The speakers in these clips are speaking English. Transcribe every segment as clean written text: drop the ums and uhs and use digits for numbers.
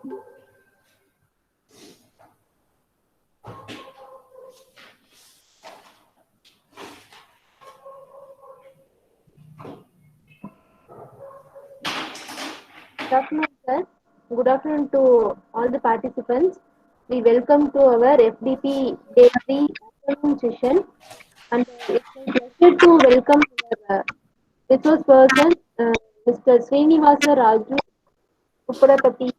Good afternoon, sir. Good afternoon to all the participants. We welcome to our FDP Day 3 afternoon session. And it's my pleasure to welcome our resource person, Mr. Srinivasa Raju Uppodapatti, sir.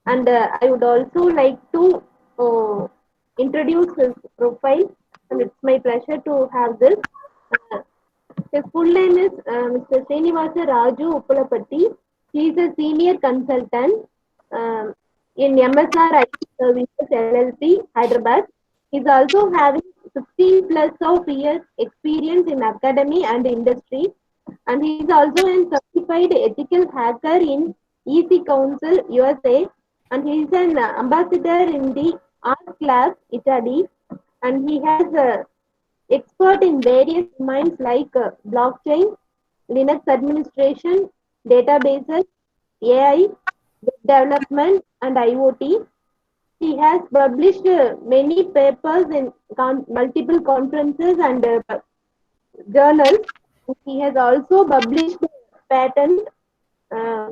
And I would also like to uh, introduce his profile. And it's my pleasure to have this. Uh, His full name is Mr. Srinivasa Raju Uppalapatti. He is a senior consultant in MSR IT Services LLC, Hyderabad. He is also having 16 plus of years experience in academy and industry, and he is also a certified ethical hacker in EC Council USA, and he is an ambassador in the Art Class Italy, and he has expert in various domains like blockchain, Linux administration, databases, AI, web development, and IoT. He has published many papers in multiple conferences and journals. He has also published patent. Uh,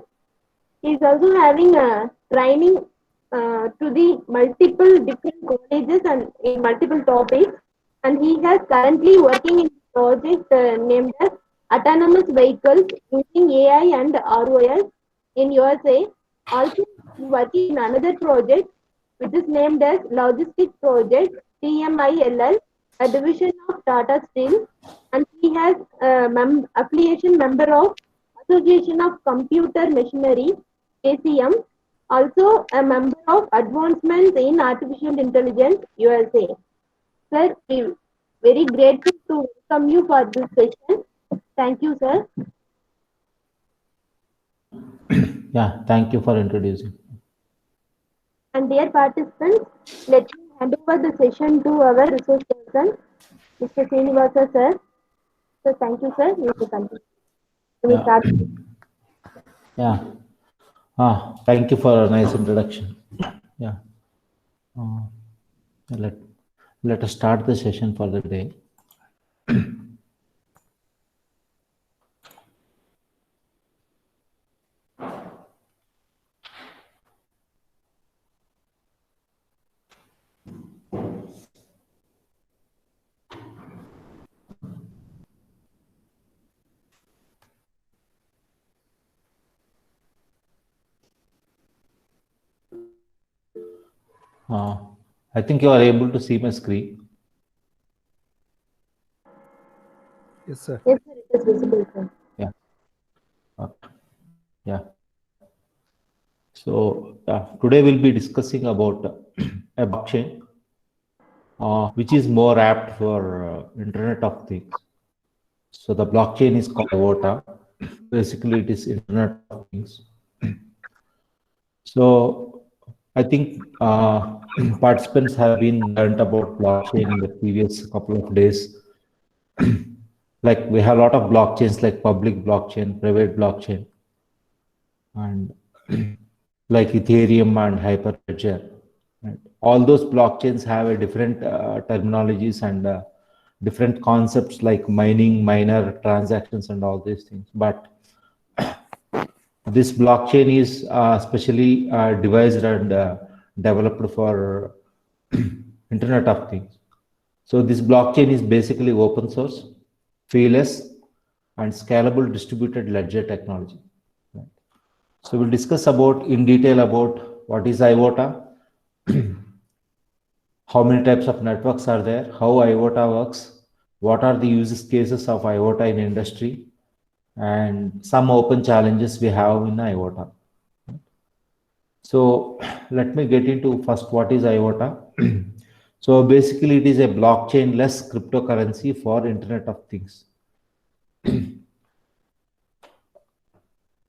he is also having a training to the multiple different colleges and in multiple topics, and he has currently working in a project named as autonomous vehicles using AI and ROS in USA. Also, he is working in another project which is named as Logistics Project TMILL, a division of Tata Steel, and he has a affiliation member of Association of Computer Machinery ACM, also a member of Advancements in Artificial Intelligence USA. Sir, we very grateful to welcome you for this session. Thank you, sir. Yeah, thank you for introducing. And dear participants, let me hand over the session to our resource person, Mr. Srinivasa, sir. So thank you, sir. You may continue. We Yeah. start. Yeah. Thank you for a nice introduction. Yeah. Uh, let let us start the session for the day. I think you are able to see my screen. Yes, sir. Yes, sir, it is visible, sir. Yeah. Yeah. So today we'll be discussing about a blockchain, which is more apt for Internet of Things. So the blockchain is called IOTA. Basically, it is Internet of Things. So I think participants have been learned about blockchain in the previous couple of days. Like we have a lot of blockchains like public blockchain, private blockchain, and like Ethereum and Hyperledger. Right? All those blockchains have a different terminologies and different concepts like mining, miner, transactions, and all these things. But this blockchain is specially devised and developed for Internet of Things. So this blockchain is basically open source, feeless, and scalable distributed ledger technology. Right? So we'll discuss about in detail about what is IOTA, how many types of networks are there, how IOTA works, what are the use cases of IOTA in industry, and some open challenges we have in IOTA. So let me get into first what is IOTA. So basically it is a blockchain-less cryptocurrency for Internet of Things.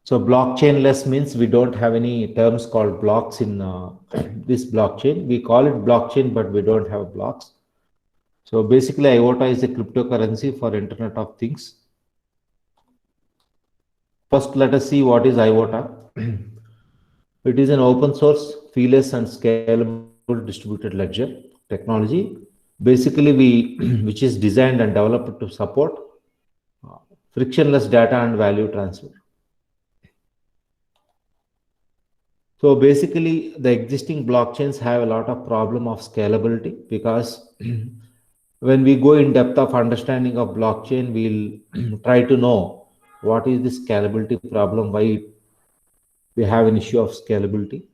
So blockchain-less means we don't have any terms called blocks in this blockchain. We call it blockchain, but we don't have blocks. So basically IOTA is a cryptocurrency for Internet of Things. First, let us see what is IOTA. It is an open source, feeless and scalable distributed ledger technology. Basically, which is designed and developed to support frictionless data and value transfer. So basically, the existing blockchains have a lot of problem of scalability because when we go in depth of understanding of blockchain, we'll try to know what is the scalability problem, why we have an issue of scalability.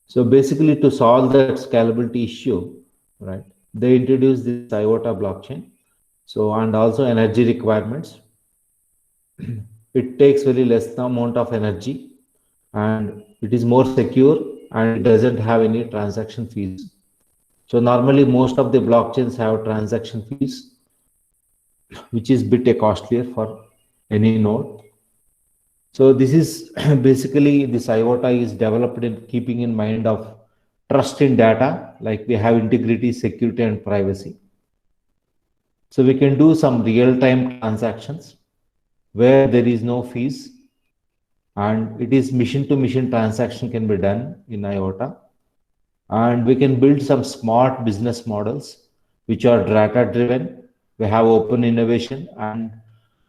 So basically, to solve that scalability issue, right, they introduced this IOTA blockchain. So, and also energy requirements. It takes very less amount of energy and it is more secure and it doesn't have any transaction fees. So normally most of the blockchains have transaction fees, which is bit costlier for any node. So this is basically this IOTA is developed in keeping in mind of trust in data, like we have integrity, security, and privacy. So we can do some real-time transactions where there is no fees, and it is mission-to-mission transaction can be done in IOTA. And we can build some smart business models which are data-driven. We have open innovation and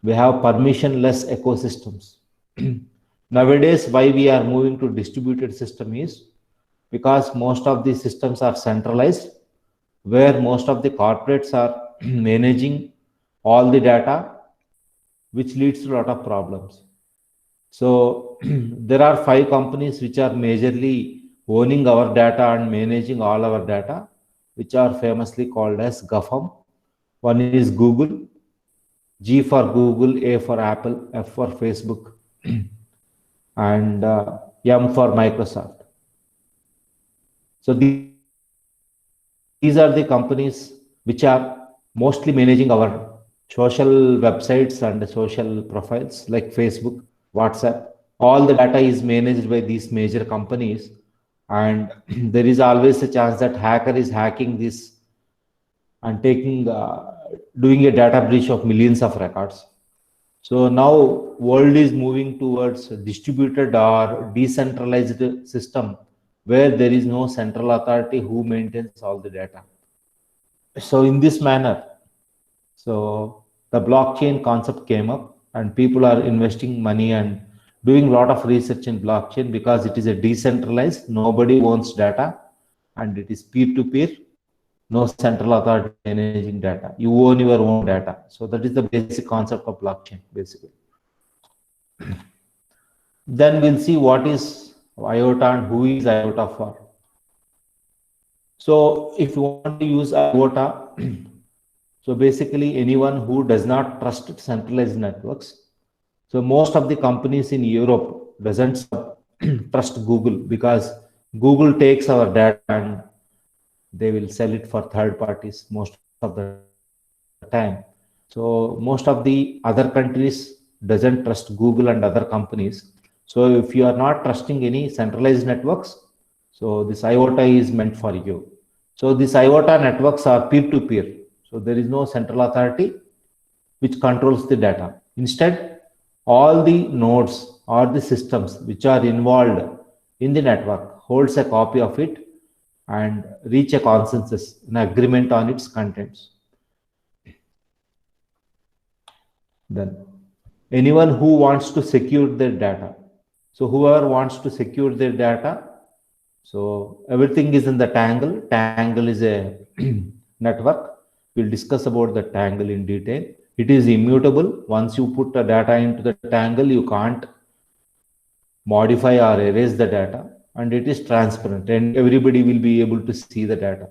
we have permissionless ecosystems. Nowadays, why we are moving to distributed system is because most of these systems are centralized, where most of the corporates are managing all the data, which leads to a lot of problems. So there are 5 companies which are majorly owning our data and managing all our data, which are famously called as GAFAM. One is Google, G for Google, A for Apple, F for Facebook, and M for Microsoft. So these are the companies which are mostly managing our social websites and social profiles like Facebook, WhatsApp. All the data is managed by these major companies, and there is always a chance that hacker is hacking this and doing a data breach of millions of records. So now world is moving towards a distributed or decentralized system where there is no central authority who maintains all the data. So in this manner, so the blockchain concept came up and people are investing money and doing a lot of research in blockchain because it is a decentralized, nobody owns data, and it is peer-to-peer, no central authority managing data. You own your own data. So that is the basic concept of blockchain, basically. Then we'll see what is IOTA and who is IOTA for. So if you want to use IOTA, so basically anyone who does not trust centralized networks. So most of the companies in Europe doesn't trust Google because Google takes our data and they will sell it for third parties most of the time. So most of the other countries doesn't trust Google and other companies. So if you are not trusting any centralized networks, so this IOTA is meant for you. So these IOTA networks are peer-to-peer. So there is no central authority which controls the data. Instead, all the nodes or the systems which are involved in the network holds a copy of it and reach a consensus, an agreement on its contents. Then anyone who wants to secure their data. So whoever wants to secure their data, so everything is in the Tangle. Tangle is a network. We'll discuss about the Tangle in detail. It is immutable. Once you put the data into the Tangle, you can't modify or erase the data, and it is transparent and everybody will be able to see the data.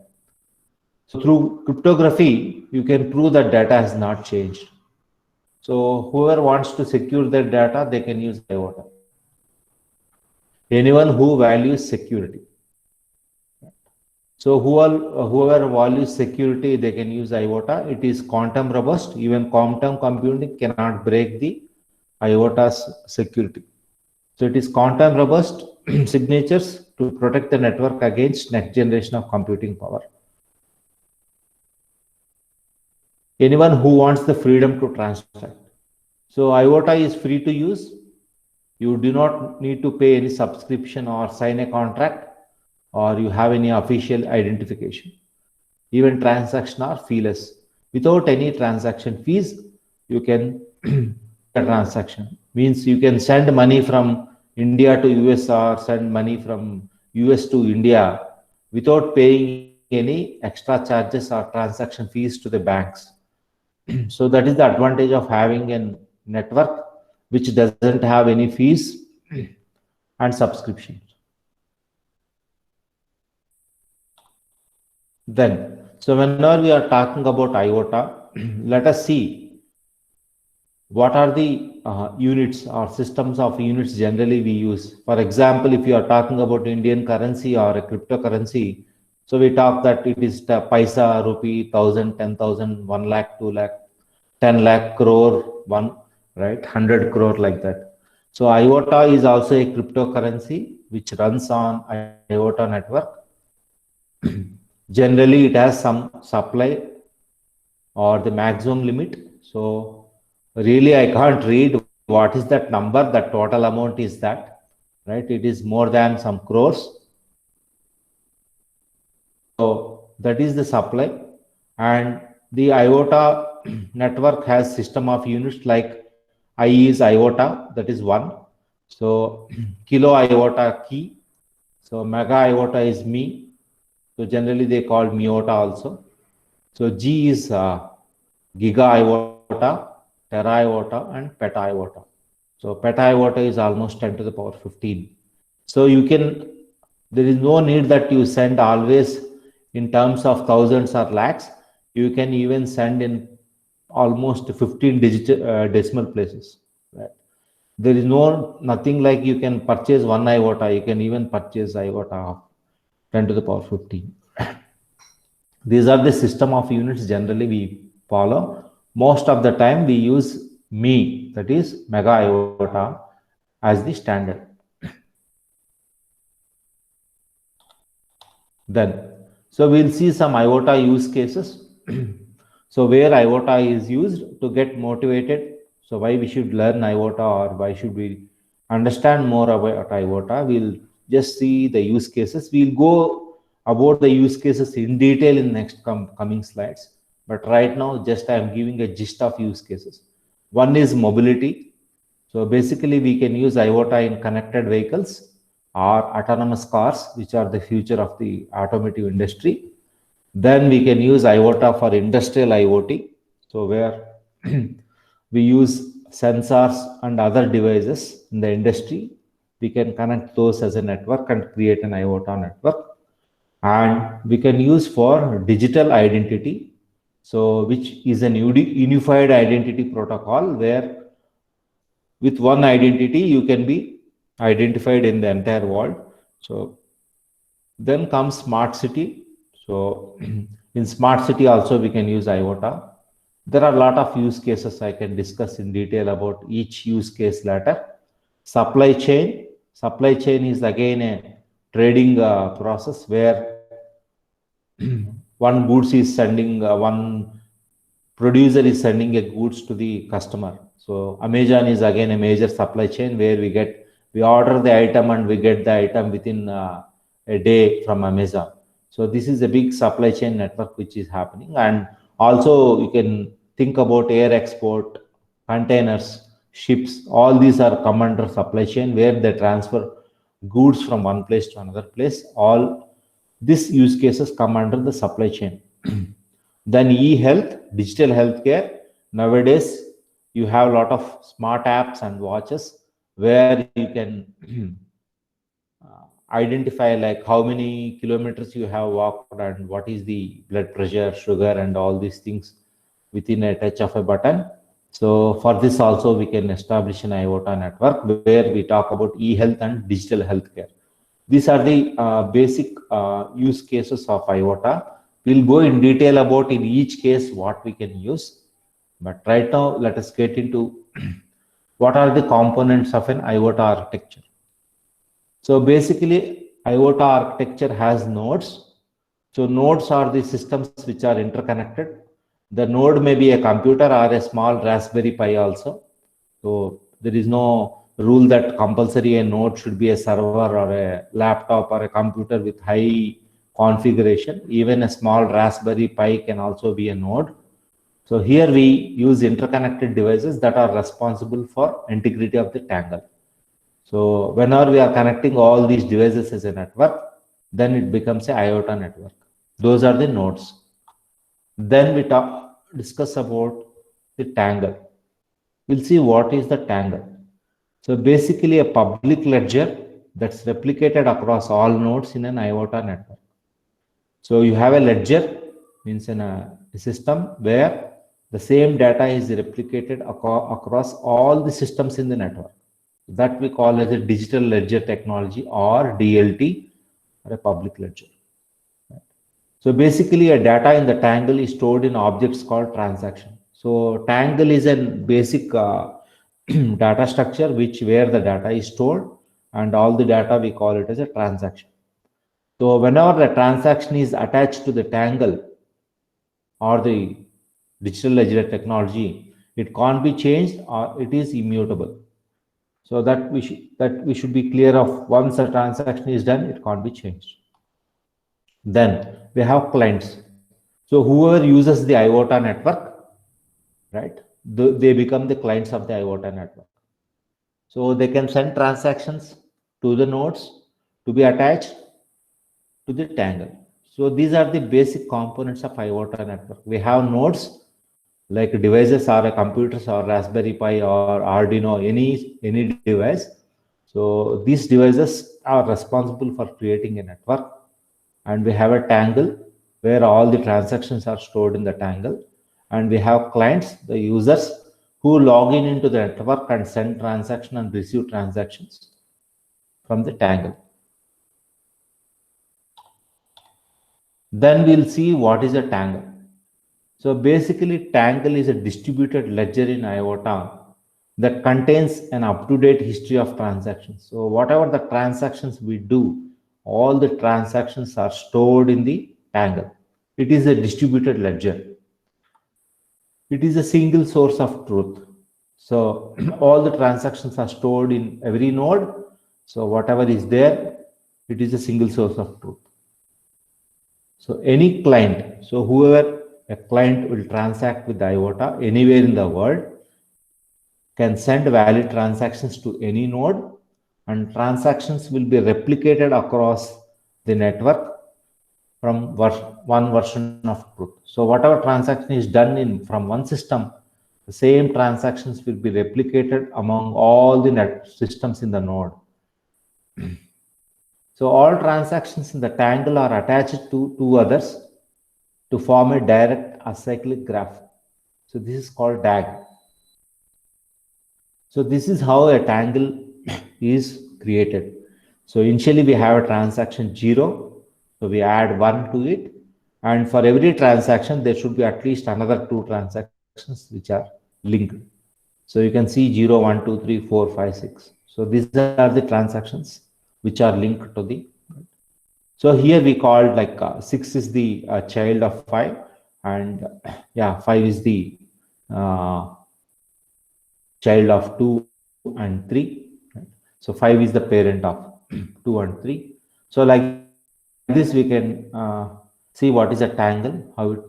So through cryptography, you can prove that data has not changed. So whoever wants to secure their data, they can use IOTA. Anyone who values security. So whoever values security, they can use IOTA. It is quantum robust. Even quantum computing cannot break the IOTA's security. So it is quantum robust signatures to protect the network against next generation of computing power. Anyone who wants the freedom to transact. So IOTA is free to use. You do not need to pay any subscription or sign a contract, or you have any official identification. Even transaction are feeless. Without any transaction fees, you can a transaction. Means you can send money from India to US or send money from US to India without paying any extra charges or transaction fees to the banks. So that is the advantage of having a network which doesn't have any fees and subscriptions. Then, so whenever we are talking about IOTA, let us see what are the units or systems of units generally we use. For example, if you are talking about Indian currency or a cryptocurrency, so we talk that it is the paisa, rupee, 1,000, 10,000, 1 lakh, 2 lakh, 10 lakh, crore, one, right, 100 crore, like that. So IOTA is also a cryptocurrency which runs on IOTA network. Generally, it has some supply or the maximum limit. So really, I can't read what is that number. The total amount is that, right? It is more than some crores. So that is the supply, and the IOTA network has system of units like I is IOTA, that is one. So kilo IOTA key. So mega IOTA is me. So generally they call MIOTA also. So G is giga IOTA, tera IOTA, and peta IOTA. So peta IOTA is almost 10 to the power 15. So you can, there is no need that you send always in terms of thousands or lakhs. You can even send in almost 15 decimal places. Right? There is nothing like you can purchase one IOTA. You can even purchase IOTA of 10 to the power 15. These are the system of units generally we follow. Most of the time we use me, that is mega IOTA, as the standard. Then, so we'll see some IOTA use cases. So where IOTA is used to get motivated. So why we should learn IOTA, or why should we understand more about IOTA? We'll just see the use cases. We'll go about the use cases in detail in next coming slides. But right now, just I am giving a gist of use cases. One is mobility. So basically, we can use IOTA in connected vehicles or autonomous cars, which are the future of the automotive industry. Then we can use IOTA for industrial IoT. So where we use sensors and other devices in the industry, we can connect those as a network and create an IOTA network. And we can use for digital identity, so which is an unified identity protocol, where with one identity you can be identified in the entire world. So then comes smart city. So in smart city also we can use IOTA. There are a lot of use cases. I can discuss in detail about each use case later. Supply chain. Supply chain is again a trading process where one goods is sending, one producer is sending a goods to the customer. So Amazon is again a major supply chain where we order the item and we get the item within a day from Amazon. So this is a big supply chain network which is happening. And also you can think about air export, containers, ships. All these are come under supply chain, where they transfer goods from one place to another place. All these use cases come under the supply chain. Then e-health, digital healthcare. Nowadays, you have a lot of smart apps and watches where you can identify like how many kilometers you have walked and what is the blood pressure, sugar, and all these things within a touch of a button. So for this also we can establish an IOTA network where we talk about e-health and digital healthcare. These are the basic use cases of IOTA. We'll go in detail about in each case what we can use. But right now, let us get into what are the components of an IOTA architecture. So basically, IOTA architecture has nodes. So nodes are the systems which are interconnected. The node may be a computer or a small Raspberry Pi also. So there is no rule that compulsory a node should be a server or a laptop or a computer with high configuration. Even a small Raspberry Pi can also be a node. So here we use interconnected devices that are responsible for integrity of the tangle. So whenever we are connecting all these devices as a network, then it becomes a IoT network. Those are the nodes. Then we discuss about the tangle. We'll see what is the tangle. So basically a public ledger that's replicated across all nodes in an IoT network. So you have a ledger, means in a system where the same data is replicated across all the systems in the network. That we call as a digital ledger technology, or DLT, or a public ledger. So basically a data in the tangle is stored in objects called transaction. So tangle is a basic data structure where the data is stored, and all the data we call it as a transaction. So whenever the transaction is attached to the tangle or the digital ledger technology, it can't be changed or it is immutable. So that we should be clear of. Once a transaction is done, it can't be changed. Then we have clients. So whoever uses the IoT network, right, they become the clients of the IoT network. So they can send transactions to the nodes to be attached to the tangle. So these are the basic components of IoT network. We have nodes like devices or computers or Raspberry Pi or Arduino, any device. So these devices are responsible for creating a network, and we have a tangle where all the transactions are stored in the tangle, and we have clients, the users, who log in into the network and send transaction and receive transactions from the tangle. Then we'll see what is a tangle. So basically, tangle is a distributed ledger in IoT that contains an up-to-date history of transactions. So whatever the transactions we do, all the transactions are stored in the tangle. It is a distributed ledger. It is a single source of truth. So all the transactions are stored in every node. So whatever is there, it is a single source of truth. So any client, so whoever a client will transact with the IoT anywhere in the world, can send valid transactions to any node, and transactions will be replicated across the network from one version of truth. So whatever transaction is done from one system, the same transactions will be replicated among all the systems in the node. So all transactions in the tangle are attached to two others to form a direct acyclic graph. So this is called DAG. So this is how a tangle is created. So initially we have a transaction 0. So we add 1 to it. And for every transaction, there should be at least another 2 transactions which are linked. So you can see 0, 1, 2, 3, 4, 5, 6. So these are the transactions which are linked to the. So here we called like 6 is the child of 5, and 5 is the child of 2 and 3. Right? So 5 is the parent of 2 and 3. So like this we can see what is a tangle, how it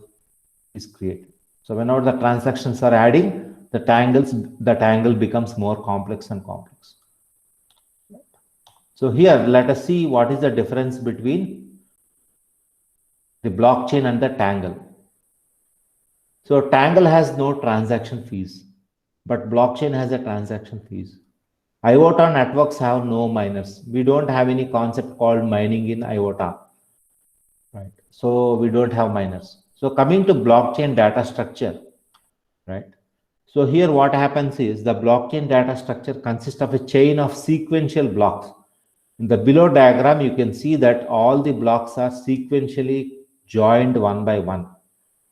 is created. So whenever the transactions are adding, the tangle becomes more complex and complex. So here let us see what is the difference between the blockchain and the tangle. So tangle has no transaction fees, but blockchain has a transaction fees. IoT networks have no miners. We don't have any concept called mining in IoT, right? So we don't have miners. So coming to blockchain data structure, right? So here what happens is the blockchain data structure consists of a chain of sequential blocks. In the below diagram, you can see that all the blocks are sequentially joined one by one.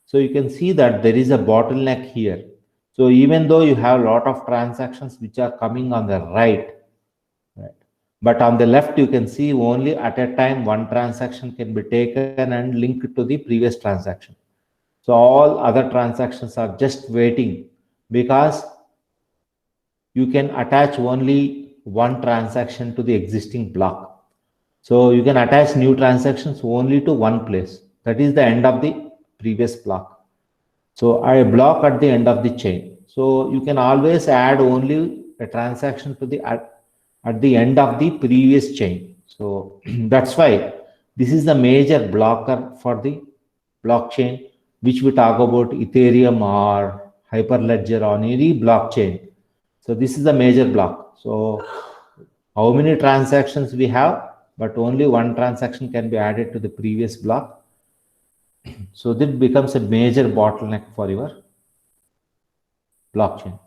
So you can see that there is a bottleneck here. So even though you have a lot of transactions which are coming on the right, but on the left, you can see only at a time one transaction can be taken and linked to the previous transaction. So all other transactions are just waiting, because you can attach only one transaction to the existing block. So you can attach new transactions only to one place. That is the end of the previous block. So I block at the end of the chain. So you can always add only a transaction to the at the end of the previous chain. So that's why this is the major blocker for the blockchain, which we talk about Ethereum or Hyperledger on any blockchain. So this is the major block. So how many transactions we have, but only one transaction can be added to the previous block. So that becomes a major bottleneck for your blockchain.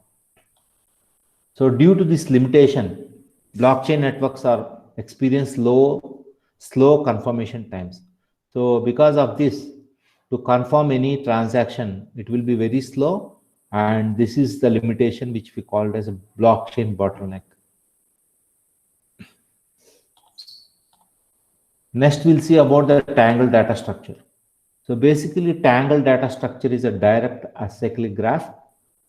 So due to this limitation, blockchain networks are experience slow confirmation times. So because of this, to confirm any transaction, it will be very slow, and this is the limitation which we called as a blockchain bottleneck. Next, we'll see about the Tangle data structure. So basically, Tangle data structure is a direct acyclic graph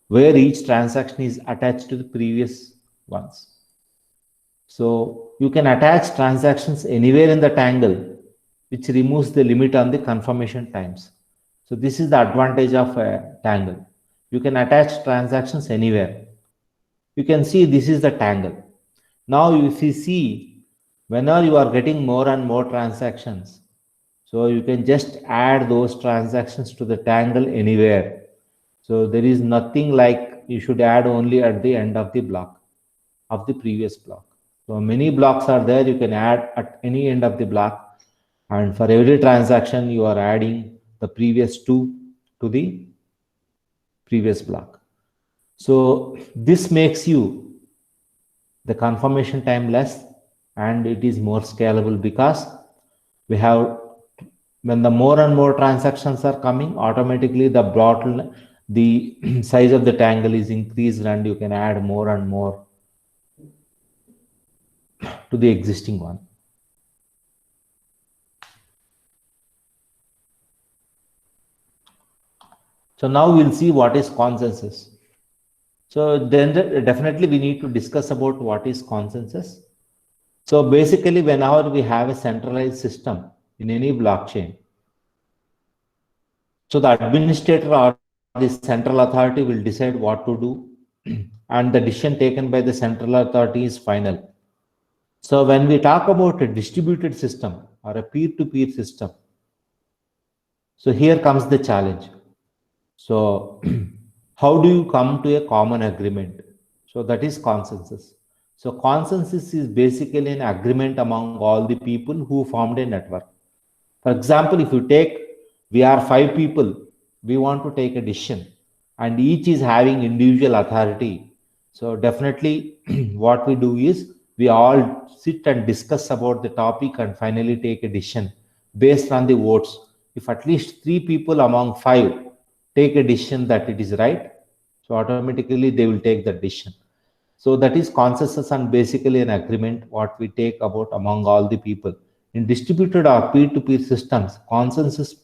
where each transaction is attached to the previous ones. So you can attach transactions anywhere in the tangle, which removes the limit on the confirmation times. So this is the advantage of a tangle. You can attach transactions anywhere. You can see this is the tangle. Now if you see, whenever you are getting more and more transactions, so you can just add those transactions to the tangle anywhere. So there is nothing like you should add only at the end of the block, of the previous block. So many blocks are there, you can add at any end of the block, and for every transaction you are adding the previous two to the previous block. So this makes you the confirmation time less, and it is more scalable because we have, when the more and more transactions are coming, automatically the size of the tangle is increased, and you can add more and more to the existing one. So now we'll see what is consensus. So then definitely we need to discuss about what is consensus. So basically, whenever we have a centralized system in any blockchain, so the administrator or the central authority will decide what to do, and the decision taken by the central authority is final. So when we talk about a distributed system or a peer-to-peer system, so here comes the challenge. So how do you come to a common agreement? So that is consensus. So consensus is basically an agreement among all the people who formed a network. For example, if you take, we are 5 people, we want to take a decision, and each is having individual authority. So definitely what we do is we all sit and discuss about the topic and finally take a decision based on the votes. If at least 3 people among 5 take a decision that it is right, so automatically they will take the decision. So that is consensus, and basically an agreement what we take about among all the people. In distributed or peer-to-peer systems, consensus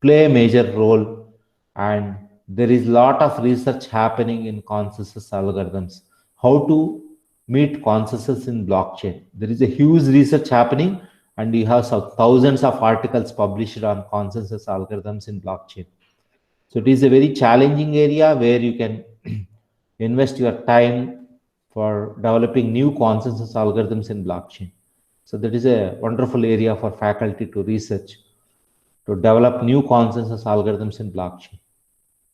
play a major role, and there is a lot of research happening in consensus algorithms. How to meet consensus in blockchain. There is a huge research happening, and you have thousands of articles published on consensus algorithms in blockchain. So it is a very challenging area where you can invest your time for developing new consensus algorithms in blockchain. So that is a wonderful area for faculty to research, to develop new consensus algorithms in blockchain.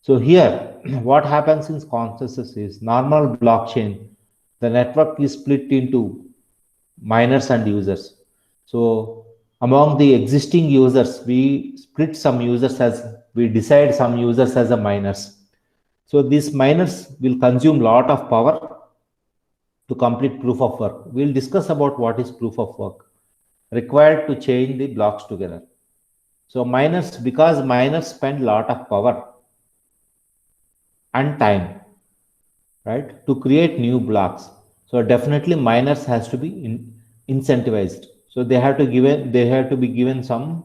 So here, what happens in consensus is normal blockchain, the network is split into miners and users. So among the existing users, we split some users we decide some users as a miners. So these miners will consume lot of power to complete proof of work. We'll discuss about what is proof of work required to chain the blocks together. So miners, because miners spend lot of power and time, right, to create new blocks. So definitely miners has to be incentivized. So they have to be given some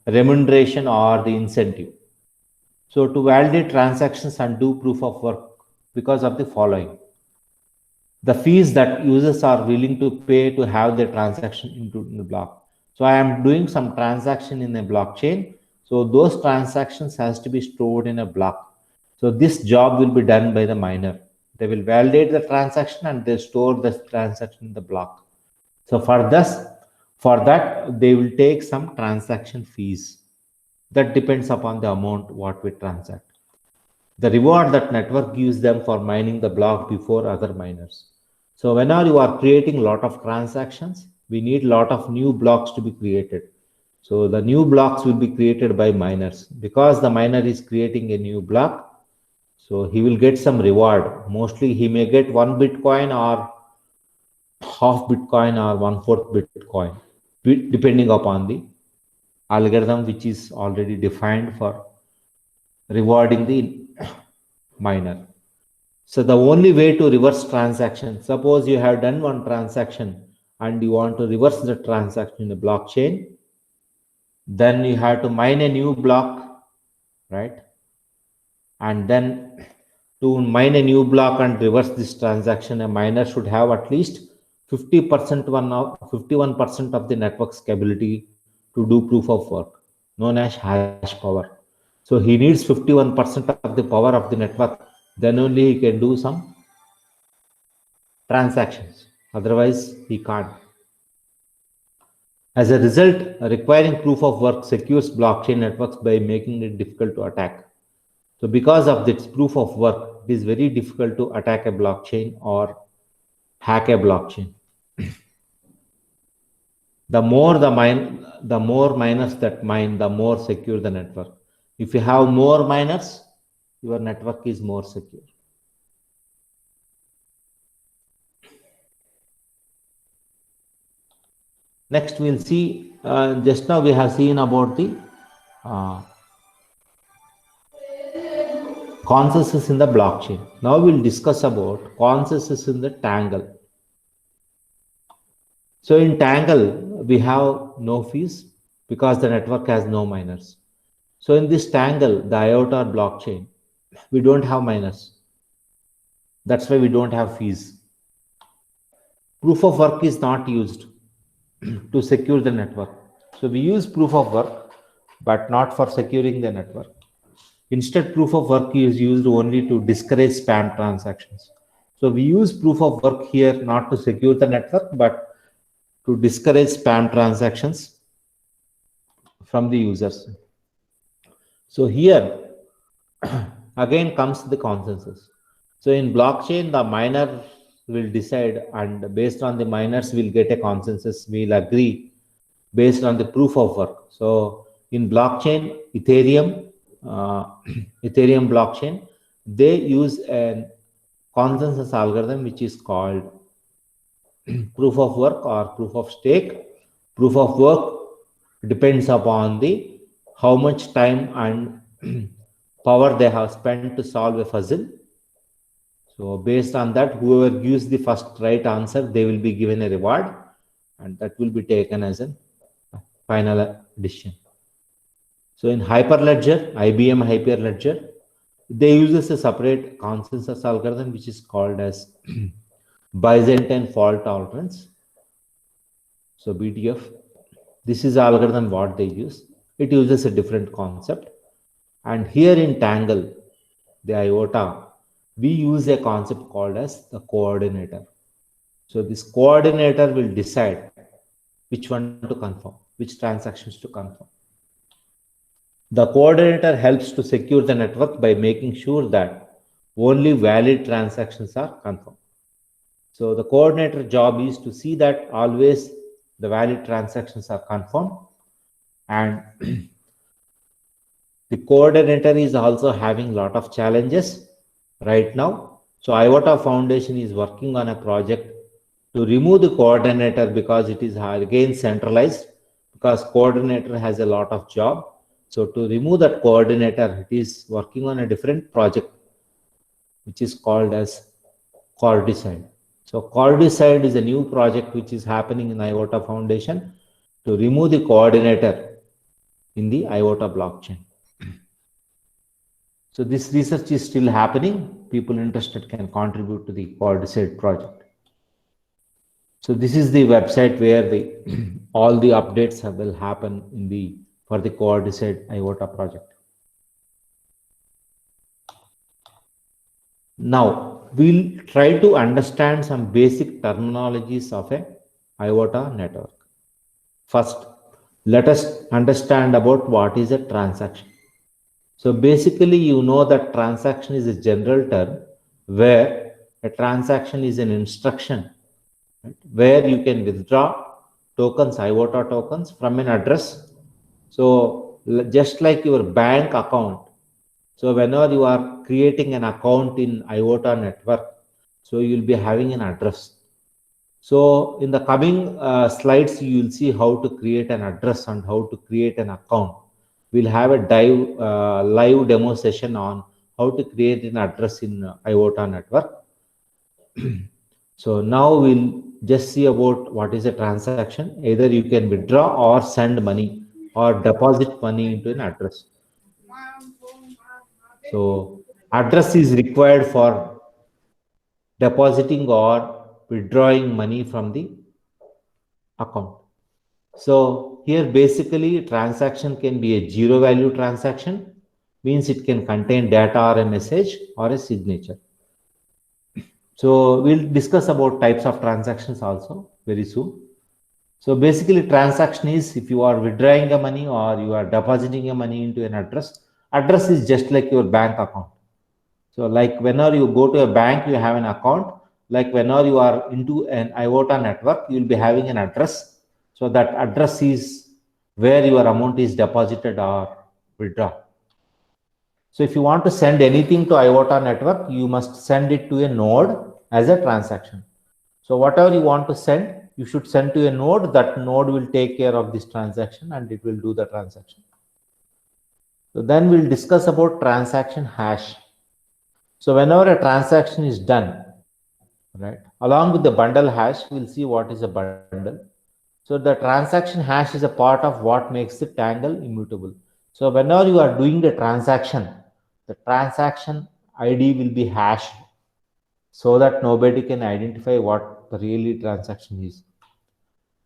remuneration or the incentive. So to validate transactions and do proof of work because of the following. the fees that users are willing to pay to have their transaction into the block. So I am doing some transaction in a blockchain. So those transactions has to be stored in a block. So this job will be done by the miner. They will validate the transaction and they store the transaction in the block. So for that, they will take some transaction fees. That depends upon the amount what we transact. The reward that network gives them for mining the block before other miners. So whenever you are creating a lot of transactions, we need a lot of new blocks to be created. So the new blocks will be created by miners. Because the miner is creating a new block, so he will get some reward. Mostly he may get 1 Bitcoin or half Bitcoin or 1/4 Bitcoin, depending upon the algorithm which is already defined for rewarding the miner. So the only way to reverse transaction, suppose you have done one transaction and you want to reverse the transaction in the blockchain, then you have to mine a new block, right? And then to mine a new block and reverse this transaction, a miner should have at least 51% of the network's capability to do proof of work, known as hash power. So he needs 51% of the power of the network. Then only he can do some transactions. Otherwise, he can't. As a result, requiring proof of work secures blockchain networks by making it difficult to attack. So because of this proof of work, it is very difficult to attack a blockchain or hack a blockchain. The more miners that mine, the more secure the network. If you have more miners, your network is more secure. Next, we'll see, just now we have seen about the consensus in the blockchain. Now we'll discuss about consensus in the Tangle. So in Tangle, we have no fees because the network has no miners. So in this Tangle, the IOTA blockchain, we don't have miners. That's why we don't have fees. Proof of work is not used to secure the network. So we use proof of work, but not for securing the network. Instead, proof of work is used only to discourage spam transactions. So we use proof of work here not to secure the network, but to discourage spam transactions from the users. So here again comes the consensus. So in blockchain, the miner will decide, and based on the miners will get a consensus. We'll agree based on the proof of work. So in blockchain, Ethereum blockchain, they use a consensus algorithm which is called proof of work or proof of stake. Proof of work depends upon the how much time and power they have spent to solve a puzzle. So based on that, whoever gives the first right answer, they will be given a reward, and that will be taken as a final decision. So in Hyperledger, IBM Hyperledger, they use a separate consensus algorithm which is called as Byzantine fault tolerance. So BTF, this is the algorithm what they use. It uses a different concept. And here in Tangle, the IOTA, we use a concept called as the coordinator. So this coordinator will decide which one to confirm, which transactions to confirm. The coordinator helps to secure the network by making sure that only valid transactions are confirmed. So the coordinator job is to see that always the valid transactions are confirmed, and the coordinator is also having a lot of challenges right now. So IOTA Foundation is working on a project to remove the coordinator because it is again centralized, because coordinator has a lot of job. So to remove that coordinator, it is working on a different project which is called as Cordicide. So Cordicide is a new project which is happening in IOTA Foundation to remove the coordinator in the IOTA blockchain. So this research is still happening. People interested can contribute to the Cordicide project. So this is the website where the all the updates will happen in the for the coordinate IOTA project. Now we'll try to understand some basic terminologies of a IOTA network. First, let us understand about what is a transaction. So basically, you know that transaction is a general term where a transaction is an instruction, right, where you can withdraw tokens, IOTA tokens from an address. So just like your bank account. So whenever you are creating an account in IOTA network, so you'll be having an address. So in the coming slides, you will see how to create an address and how to create an account. We'll have a live demo session on how to create an address in IOTA network. So now we'll just see about what is a transaction. Either you can withdraw or send money or deposit money into an address. So address is required for depositing or withdrawing money from the account. So here basically transaction can be a zero value transaction, means it can contain data or a message or a signature. So we'll discuss about types of transactions also very soon. So basically transaction is if you are withdrawing a money or you are depositing a money into an address is just like your bank account. So like whenever you go to a bank, you have an account. Like whenever you are into an IOTA network, you will be having an address. So that address is where your amount is deposited or withdrawn. So if you want to send anything to IOTA network, you must send it to a node as a transaction. So whatever you want to send, you should send to a node. That node will take care of this transaction and it will do the transaction. So then we'll discuss about transaction hash. So whenever a transaction is done, right, along with the bundle hash, we'll see what is a bundle. So the transaction hash is a part of what makes the tangle immutable. So whenever you are doing the transaction ID will be hashed so that nobody can identify what the really transaction is.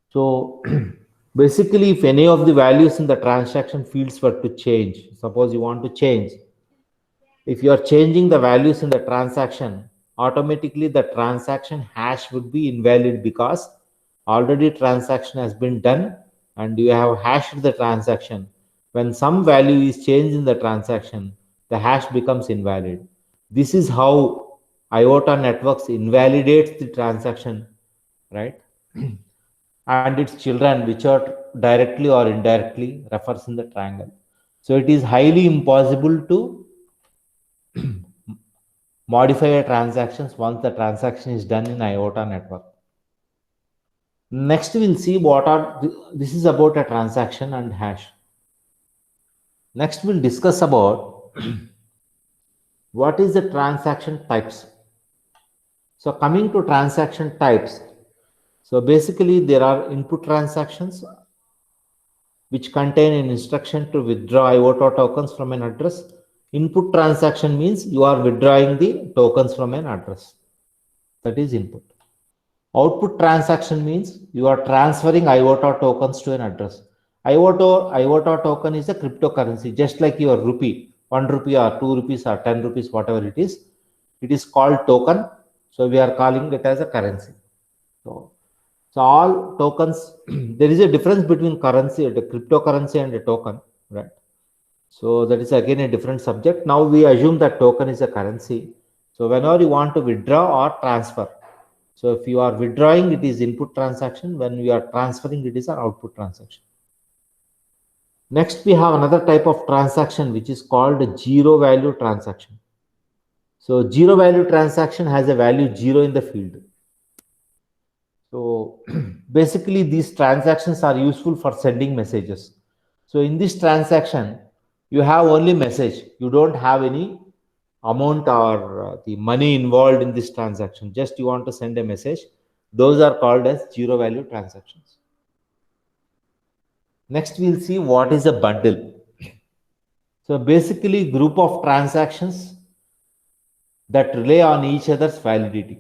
So basically, if any of the values in the transaction fields were to change, suppose you want to change, if you are changing the values in the transaction, automatically the transaction hash would be invalid because already transaction has been done and you have hashed the transaction. When some value is changed in the transaction, the hash becomes invalid. This is how IOTA networks invalidates the transaction, right? And its children, which are directly or indirectly refers in the triangle. So it is highly impossible to modify a transactions once the transaction is done in IOTA network. Next, we'll see this is about a transaction and hash. Next, we'll discuss about what is the transaction types. So coming to transaction types, so basically there are input transactions which contain an instruction to withdraw IOTA tokens from an address. Input transaction means you are withdrawing the tokens from an address. That is input. Output transaction means you are transferring IOTA tokens to an address. IOTA token is a cryptocurrency, just like your rupee, 1 rupee or 2 rupees or 10 rupees, whatever it is. It is called token. So we are calling it as a currency. So all tokens, there is a difference between currency, the cryptocurrency and a token, right? So that is again a different subject. Now we assume that token is a currency. So whenever you want to withdraw or transfer, so if you are withdrawing, it is input transaction. When you are transferring, it is an output transaction. Next, we have another type of transaction, which is called a zero value transaction. So zero value transaction has a value 0 in the field. So basically, these transactions are useful for sending messages. So in this transaction, you have only message. You don't have any amount or the money involved in this transaction. Just you want to send a message. Those are called as zero value transactions. Next, we'll see what is a bundle. So basically, group of transactions that rely on each other's validity.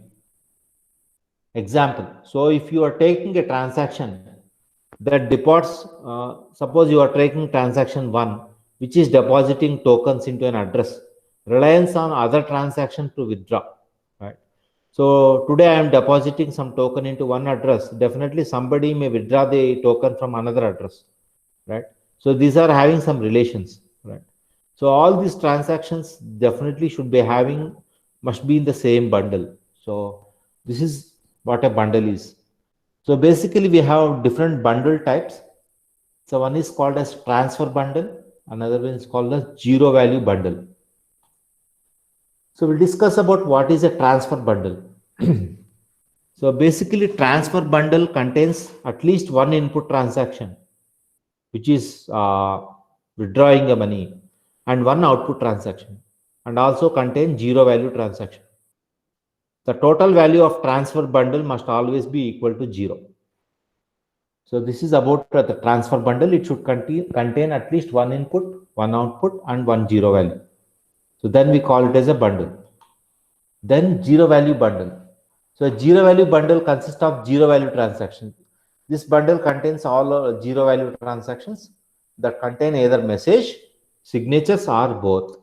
Example. So if you are taking a transaction that deposits, suppose you are taking transaction 1, which is depositing tokens into an address, reliance on other transaction to withdraw, right? So today I am depositing some token into one address. Definitely somebody may withdraw the token from another address, right? So these are having some relations, right? So all these transactions definitely should be having, must be in the same bundle. So this is what a bundle is. So basically we have different bundle types. So one is called as transfer bundle, another one is called as zero value bundle. So we'll discuss about what is a transfer bundle. So basically transfer bundle contains at least one input transaction, which is withdrawing the money, and one output transaction, and also contain zero value transaction. The total value of transfer bundle must always be equal to 0. So this is about the transfer bundle. It should contain at least one input, one output, and one zero value. So then we call it as a bundle. Then zero value bundle. So a zero value bundle consists of zero value transactions. This bundle contains all zero value transactions that contain either message, signatures, or both.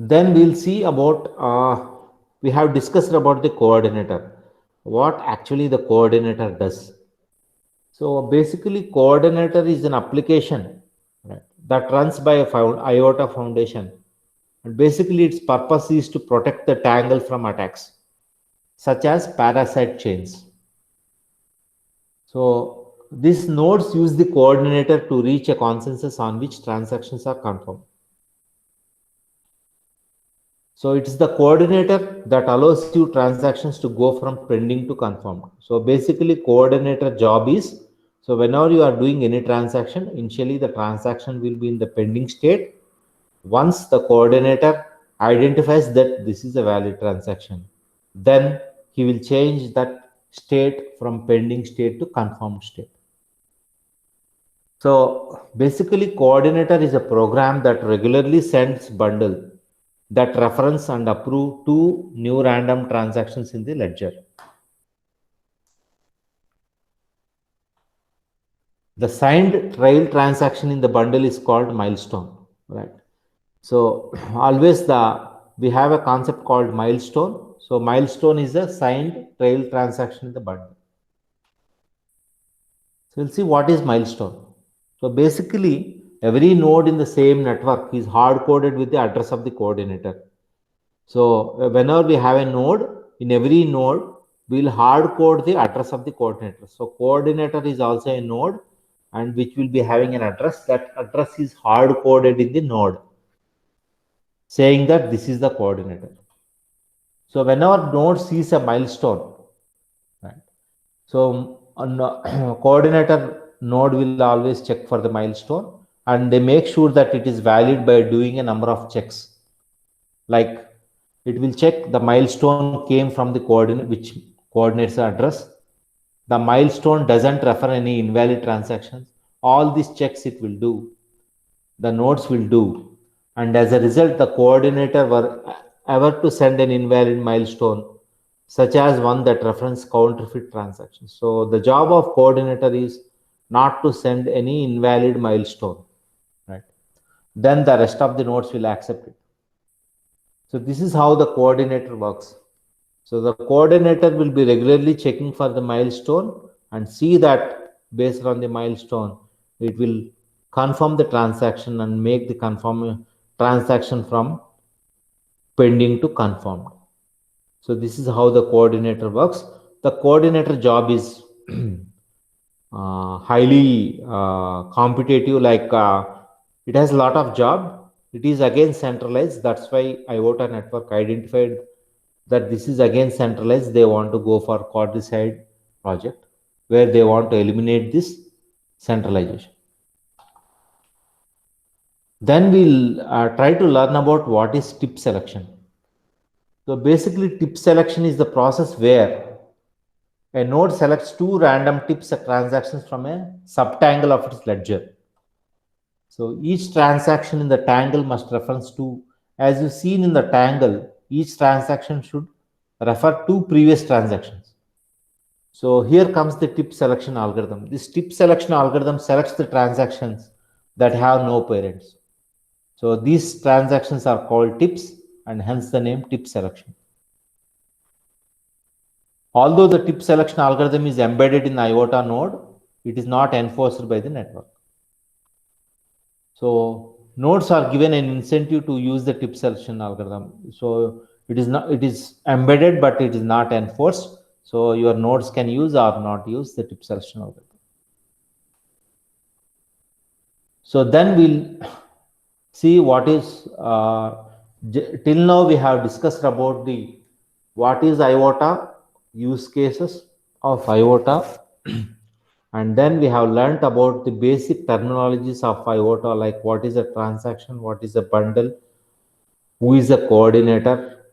Then we'll see about, we have discussed about the coordinator, what actually the coordinator does. So basically coordinator is an application, right, that runs by a IOTA foundation. And basically its purpose is to protect the tangle from attacks, such as parasite chains. So these nodes use the coordinator to reach a consensus on which transactions are confirmed. So it is the coordinator that allows you transactions to go from pending to confirmed. So basically coordinator job is, so whenever you are doing any transaction, initially the transaction will be in the pending state. Once the coordinator identifies that this is a valid transaction, then he will change that state from pending state to confirmed state. So basically coordinator is a program that regularly sends bundle that reference and approve two new random transactions in the ledger. The signed trail transaction in the bundle is called milestone, right? So always we have a concept called milestone. So milestone is a signed trail transaction in the bundle. So we'll see what is milestone. So basically every node in the same network is hard coded with the address of the coordinator. So whenever we have a node, in every node, we'll hard code the address of the coordinator. So coordinator is also a node, and which will be having an address. That address is hard coded in the node, saying that this is the coordinator. So whenever node sees a milestone, right? So coordinator node will always check for the milestone, and they make sure that it is valid by doing a number of checks. Like it will check the milestone came from the coordinate, which coordinates the address. The milestone doesn't refer any invalid transactions. All these checks it will do, the nodes will do. And as a result, the coordinator were ever to send an invalid milestone, such as one that reference counterfeit transactions. So the job of coordinator is not to send any invalid milestone, right? Then the rest of the nodes will accept it. So this is how the coordinator works. So the coordinator will be regularly checking for the milestone and see that based on the milestone, it will confirm the transaction and make the confirm transaction from pending to confirmed. So this is how the coordinator works. The coordinator job is highly competitive, like it has a lot of job. It is again centralized. That's why IOTA network identified that this is again centralized. They want to go for quadricide project where they want to eliminate this centralization. Then we'll try to learn about what is tip selection. So basically tip selection is the process where a node selects two random tips transactions from a subtangle of its ledger. So each transaction in the tangle must reference to As you seen in the tangle, each transaction should refer to previous transactions. So here comes the tip selection algorithm. This tip selection algorithm selects the transactions that have no parents. So these transactions are called tips, and hence the name tip selection. Although the tip selection algorithm is embedded in the IOTA node, it is not enforced by the network. So nodes are given an incentive to use the tip selection algorithm. So it is embedded, but it is not enforced. So your nodes can use or not use the tip selection algorithm. So then we'll see what is till now we have discussed about the what is IOTA, use cases of IOTA, and then we have learnt about the basic terminologies of IOTA, like what is a transaction, what is a bundle, who is a coordinator,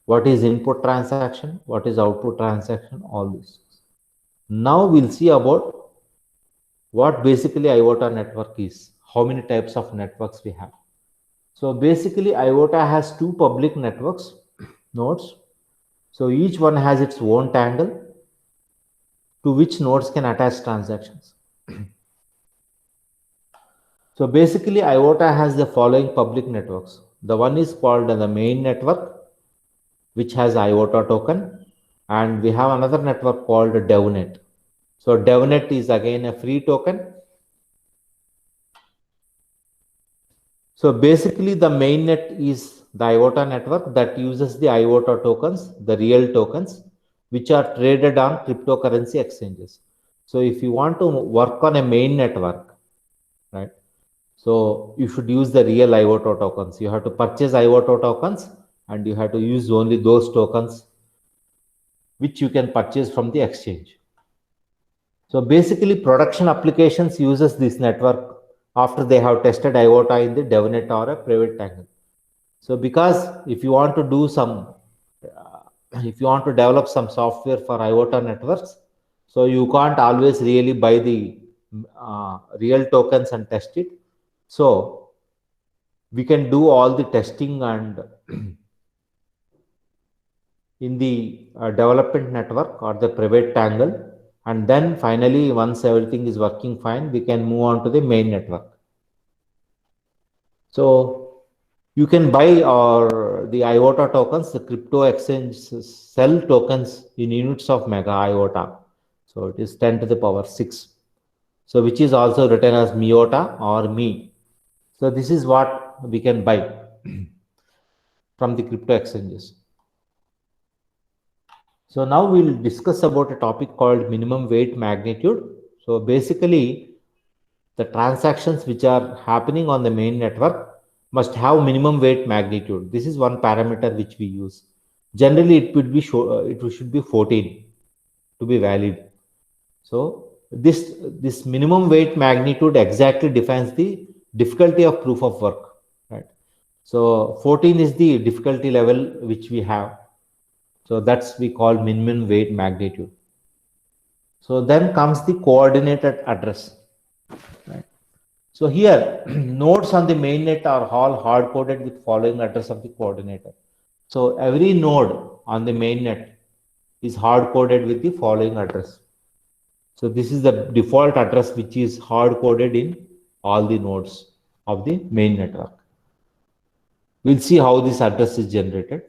what is input transaction, what is output transaction, all this. Now we'll see about what basically IOTA network is, how many types of networks we have. So basically IOTA has two public networks nodes. So each one has its own tangle to which nodes can attach transactions. So basically IOTA has the following public networks. The one is called the main network, which has IOTA token, and we have another network called DevNet. So DevNet is again a free token. So basically the mainnet is the IOTA network that uses the IOTA tokens, the real tokens, which are traded on cryptocurrency exchanges. So if you want to work on a main network, right? So you should use the real IOTA tokens. You have to purchase IOTA tokens and you have to use only those tokens which you can purchase from the exchange. So basically production applications uses this network after they have tested IOTA in the DevNet or a private tangle. So because if you want to do some, if you want to develop some software for IOTA networks, so you can't always really buy the real tokens and test it. So we can do all the testing and in the development network or the private tangle, and then finally once everything is working fine, we can move on to the main network. So you can buy or the IOTA tokens, the crypto exchange sell tokens in units of mega IOTA. So it is 10 to the power 6. So which is also written as MIOTA or ME. So this is what we can buy from the crypto exchanges. So now we'll discuss about a topic called minimum weight magnitude. So basically the transactions which are happening on the main network must have minimum weight magnitude. This is one parameter which we use. Generally it would be it should be 14 to be valid. So this minimum weight magnitude exactly defines the difficulty of proof of work, right? So 14 is the difficulty level which we have. So that's we call minimum weight magnitude. So then comes the coordinated address, right? So here nodes on the mainnet are all hard coded with following address of the coordinator. So every node on the mainnet is hard coded with the following address. So this is the default address which is hard coded in all the nodes of the main network. We'll see how this address is generated.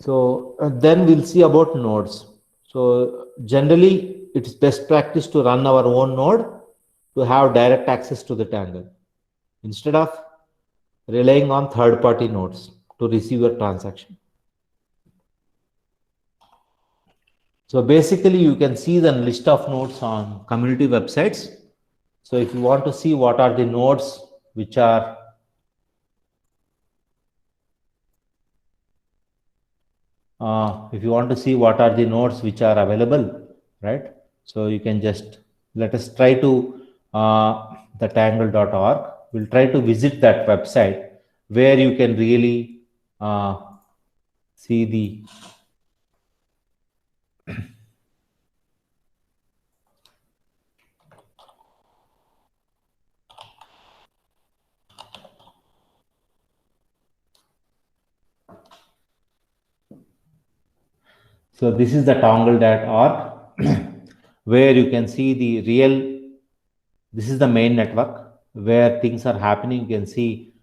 So then we'll see about nodes. So generally it's best practice to run our own node to have direct access to the tangle instead of relying on third-party nodes to receive your transaction. So basically you can see the list of nodes on community websites. So if you want to see what are the nodes which are if you want to see what are the nodes which are available, right? So you can just let us try to the tangle.org. We'll try to visit that website where you can really see the So this is the tongle.org where you can see the real, this is the main network where things are happening. You can see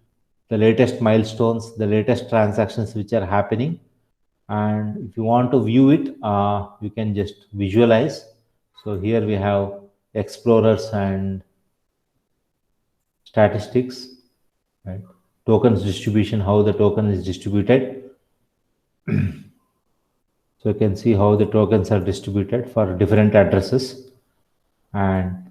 the latest milestones, the latest transactions which are happening. And if you want to view it, you can just visualize. So here we have explorers and statistics, right? Tokens distribution, how the token is distributed. So you can see how the tokens are distributed for different addresses. And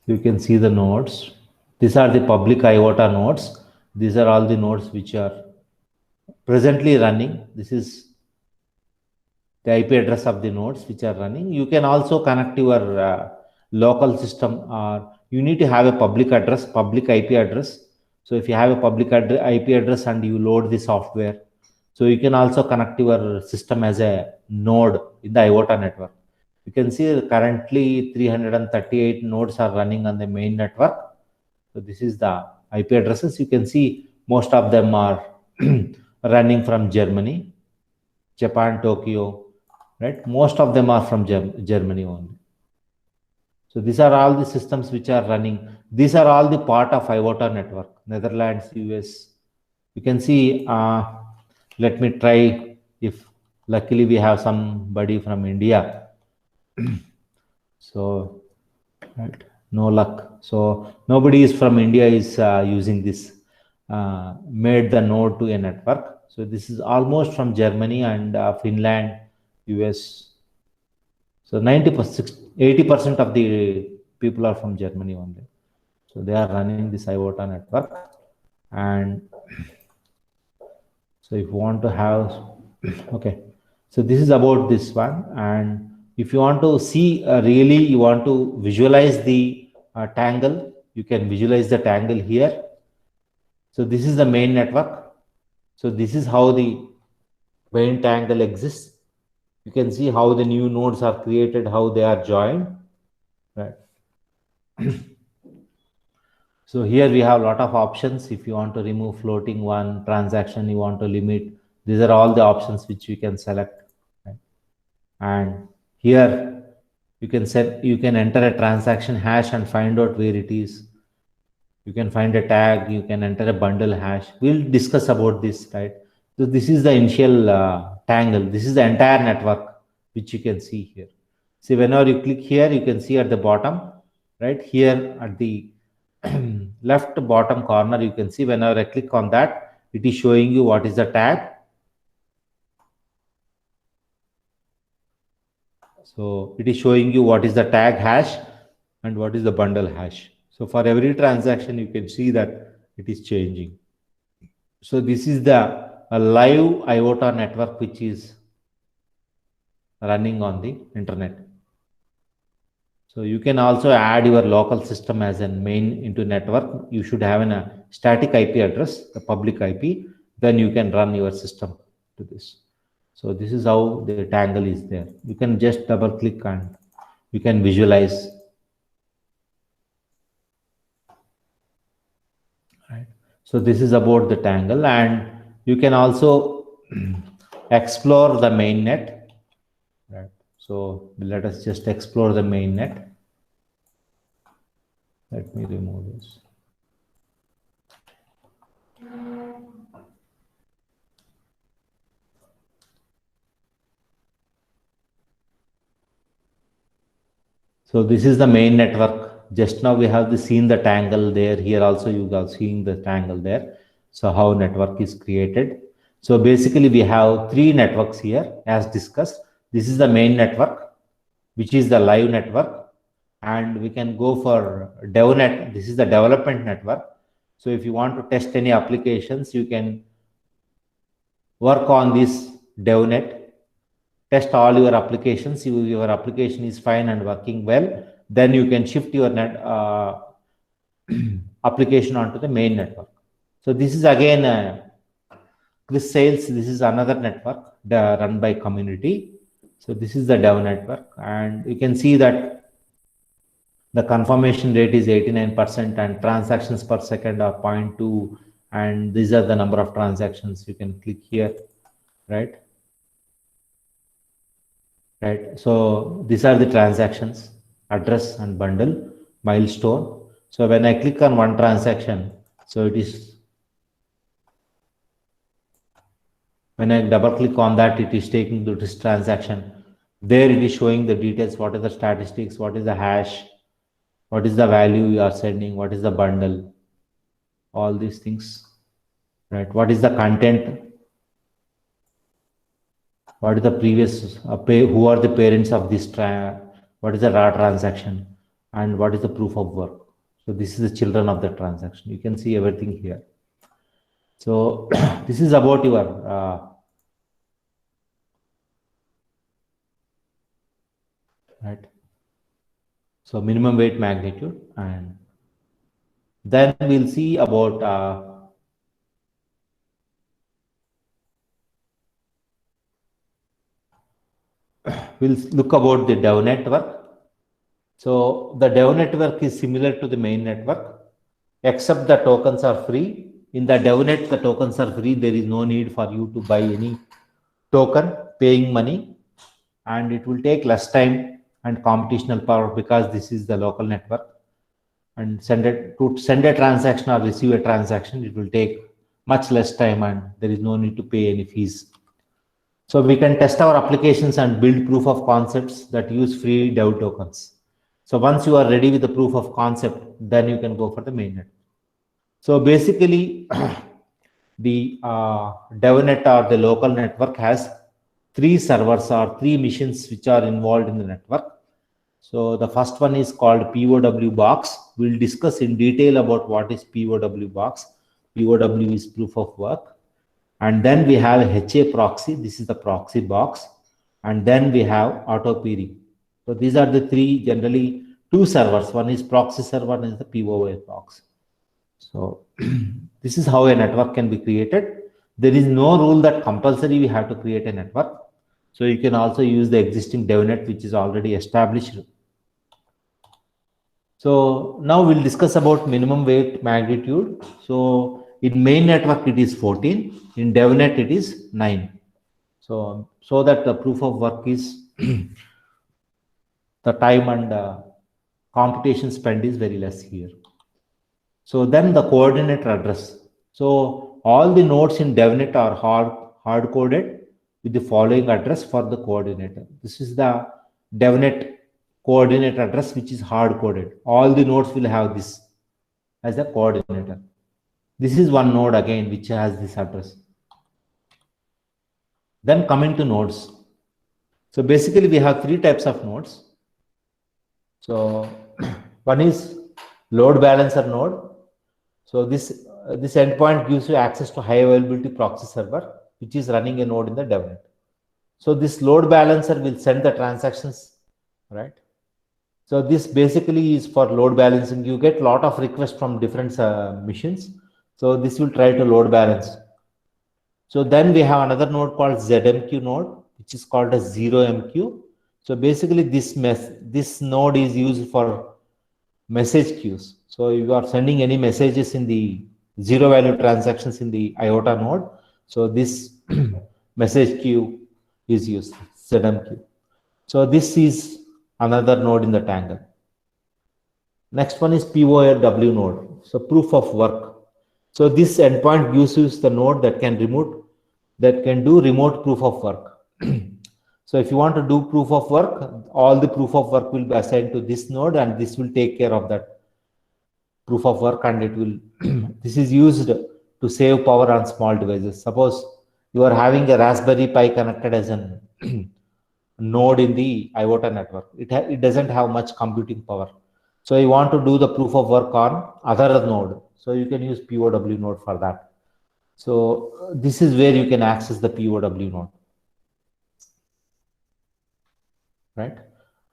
you can see the nodes. These are the public IOTA nodes. These are all the nodes which are presently running. This is the IP address of the nodes which are running. You can also connect your local system, or you need to have a public address, public IP address. So if you have a public IP address and you load the software, so you can also connect your system as a node in the IOTA network. You can see currently 338 nodes are running on the main network. So this is the IP addresses. You can see most of them are running from Germany, Japan, Tokyo, right? Most of them are from Germany only. So these are all the systems which are running. These are all the part of IOTA network, Netherlands, US. You can see, let me try if luckily we have somebody from India. So, right, no luck. So nobody is from India is using this, made the node to a network. So this is almost from Germany and Finland, US. So 90%, 80% of the people are from Germany only. So they are running this IOTA network. And so if you want to have, okay. So this is about this one. And if you want to see really, you want to visualize the tangle, you can visualize the tangle here. So this is the main network. So this is how the main tangle exists. You can see how the new nodes are created, how they are joined, right? So here we have a lot of options. If you want to remove floating one transaction, you want to limit, these are all the options which you can select, right? And here you can set, you can enter a transaction hash and find out where it is. You can find a tag, you can enter a bundle hash. We'll discuss about this, right? So this is the initial tangle. This is the entire network which you can see here. See, whenever you click here, you can see at the bottom, right here at the left bottom corner, you can see whenever I click on that, it is showing you what is the tag. So it is showing you what is the tag hash and what is the bundle hash. So for every transaction, you can see that it is changing. So this is the live IOTA network which is running on the internet. So you can also add your local system as a main into network. You should have a static IP address, the public IP, then you can run your system to this. So this is how the tangle is there. You can just double click and you can visualize. Right. So this is about the tangle, and you can also explore the mainnet. Right. So let us just explore the mainnet. Let me remove this. So this is the main network. Just now we have seen the tangle there. Here also you are seeing the tangle there. So how network is created. So basically we have three networks here as discussed. This is the main network, which is the live network. And we can go for DevNet. This is the development network. So if you want to test any applications, you can work on this DevNet. Test all your applications. If your application is fine and working well, then you can shift your application onto the main network. So this is again Chris Sales. This is another network run by community. So this is the Dev network, and you can see that the confirmation rate is 89% and transactions per second are 0.2 and these are the number of transactions. You can click here, right? Right. So these are the transactions, address and bundle, milestone. So when I click on one transaction, so it is, when I double click on that, it is taking to this transaction. There it is showing the details, what are the statistics, what is the hash, what is the value you are sending, what is the bundle, all these things, right? What is the content, what is the previous, who are the parents of this, what is the raw transaction, and what is the proof of work. So this is the children of the transaction. You can see everything here. So this is about your, right? So minimum weight magnitude, and then we'll see about we'll look about the DAO network. So the DAO network is similar to the main network, except the tokens are free. In the DAOnet, the tokens are free. There is no need for you to buy any token, paying money, and it will take less time and computational power because this is the local network. And to send a transaction or receive a transaction, it will take much less time, and there is no need to pay any fees. So we can test our applications and build proof of concepts that use free DAO tokens. So once you are ready with the proof of concept, then you can go for the mainnet. So basically, the DAOnet or the local network has 3 servers or 3 machines which are involved in the network. So the first one is called POW box. We'll discuss in detail about what is POW box. POW is proof of work. And then we have HA proxy. This is the proxy box. And then we have auto peering. So these are the 3, generally 2 servers. One is proxy server, one is the POW box. So this is how a network can be created. There is no rule that compulsory we have to create a network. So you can also use the existing DAOnet which is already established. So now we'll discuss about minimum weight magnitude. So in main network it is 14, in DAOnet it is 9. So that the proof of work is the time and computation spend is very less here. So then the coordinator address. So all the nodes in DAOnet are hard coded with the following address for the coordinator. This is the DAOnet coordinator address which is hard coded. All the nodes will have this as a coordinator. This is one node again which has this address. Then coming to nodes. So basically we have 3 types of nodes. So one is load balancer node. So this endpoint gives you access to high availability proxy server which is running a node in the DAOnet. So this load balancer will send the transactions, right? So this basically is for load balancing. You get a lot of requests from different machines. So this will try to load balance. So then we have another node called ZMQ node, which is called as 0MQ. So basically this node is used for message queues. So you are sending any messages in the zero value transactions in the IOTA node. So this message queue is used, ZMQ. So this is another node in the Tangle. Next one is POW node. So proof of work. So this endpoint gives you the node that can do remote proof of work. So if you want to do proof of work, all the proof of work will be assigned to this node, and this will take care of that proof of work, and it will this is used to save power on small devices. Suppose you are having a Raspberry Pi connected as a node in the IOTA network. It doesn't have much computing power. So you want to do the proof of work on other node. So you can use POW node for that. So this is where you can access the POW node. Right.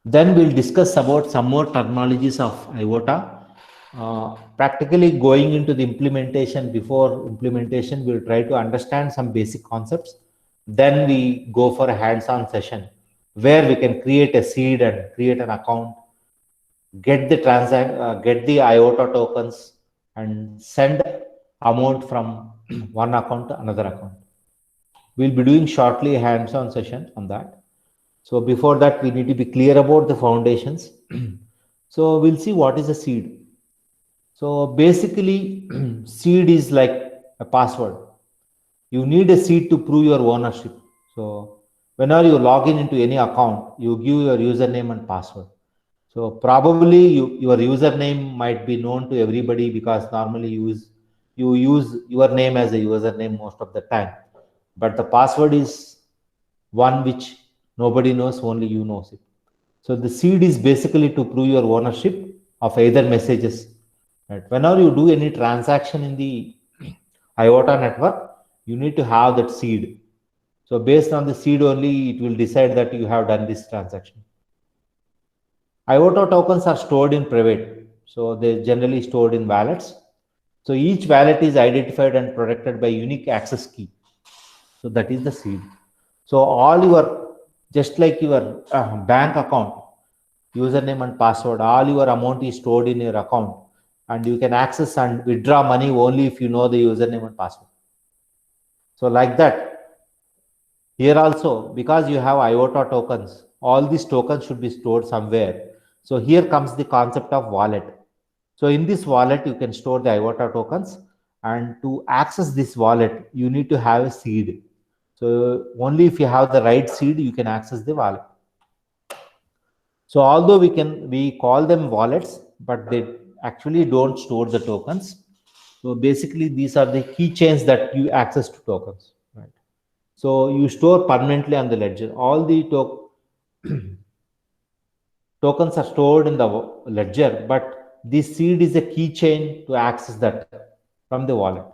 Then we'll discuss about some more terminologies of IOTA. Practically going into the implementation, before implementation, we'll try to understand some basic concepts. Then we go for a hands-on session where we can create a seed and create an account, get the IOTA tokens, and send amount from one account to another account. We'll be doing shortly a hands-on session on that. So before that, we need to be clear about the foundations. So we'll see what is a seed. So basically, seed is like a password. You need a seed to prove your ownership. So whenever you log in into any account, you give your username and password. So probably your username might be known to everybody because normally you use your name as a username most of the time. But the password is one which nobody knows, only you knows it. So the seed is basically to prove your ownership of either messages. Right? Whenever you do any transaction in the IOTA network, you need to have that seed. So based on the seed only, it will decide that you have done this transaction. IOTA tokens are stored in private. So they're generally stored in wallets. So each wallet is identified and protected by unique access key. So that is the seed. So all your, just like your bank account, username and password, all your amount is stored in your account, and you can access and withdraw money only if you know the username and password. So like that, here also, because you have IOTA tokens, all these tokens should be stored somewhere. So here comes the concept of wallet. So in this wallet, you can store the IOTA tokens, and to access this wallet, you need to have a seed. So only if you have the right seed, you can access the wallet. So although we call them wallets, but they actually don't store the tokens. So basically, these are the keychains that you access to tokens, right? So you store permanently on the ledger. All the tokens are stored in the ledger, but this seed is a keychain to access that from the wallet.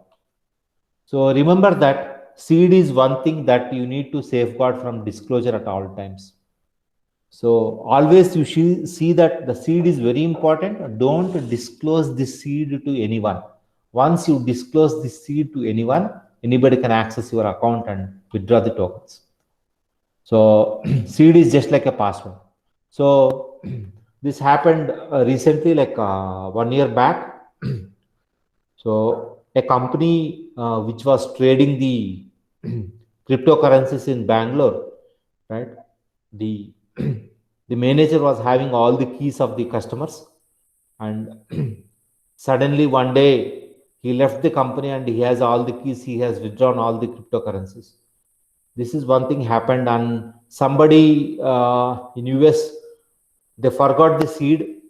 So remember that seed is one thing that you need to safeguard from disclosure at all times. So always you see that the seed is very important. Don't disclose this seed to anyone. Once you disclose this seed to anyone, anybody can access your account and withdraw the tokens. So seed is just like a password. So this happened recently, like 1 year back. So a company which was trading the cryptocurrencies in Bangalore, right? The manager was having all the keys of the customers, and suddenly one day he left the company and he has all the keys. He has withdrawn all the cryptocurrencies. This is one thing happened, and somebody in US, they forgot the seed.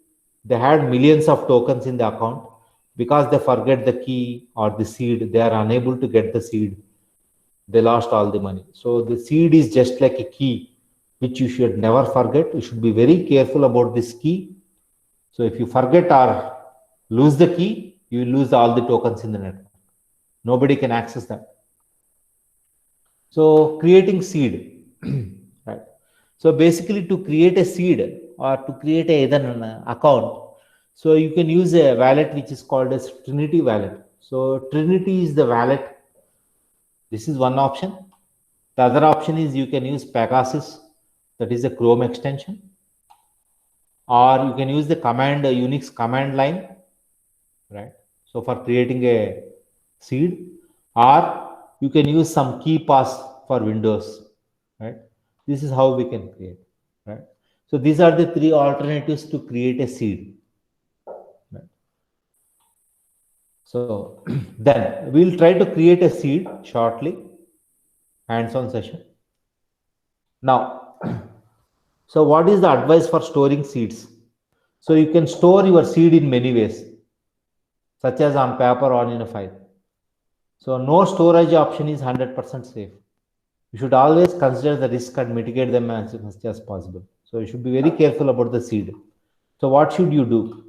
They had millions of tokens in the account. Because they forget the key or the seed, they are unable to get the seed. They lost all the money. So the seed is just like a key, which you should never forget. You should be very careful about this key. So if you forget or lose the key, you will lose all the tokens in the network. Nobody can access that. So creating seed, right? So basically, to create a seed or to create either an account, so you can use a wallet which is called as Trinity wallet. So Trinity is the wallet. This is one option. The other option is you can use Pegasus, that is a Chrome extension, or you can use the command, Unix command line, right? So for creating a seed, or you can use some KeePass for Windows, right? This is how we can create, right? So these are the three alternatives to create a seed. Right? So then we'll try to create a seed shortly, hands-on session. Now, so what is the advice for storing seeds? So you can store your seed in many ways, such as on paper or in a file. So no storage option is 100% safe. You should always consider the risk and mitigate them as much as possible. So you should be very careful about the seed. So what should you do?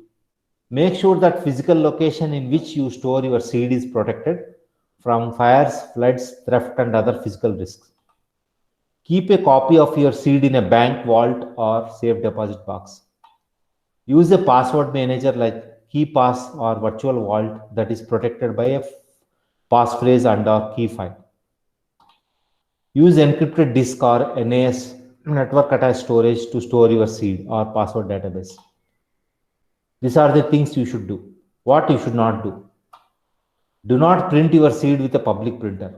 Make sure that physical location in which you store your seed is protected from fires, floods, theft, and other physical risks. Keep a copy of your seed in a bank vault or safe deposit box. Use a password manager like KeePass or Virtual Vault that is protected by a passphrase and/or key file. Use encrypted disk or NAS, network attached storage, to store your seed or password database. These are the things you should do. What you should not do. Do not print your seed with a public printer.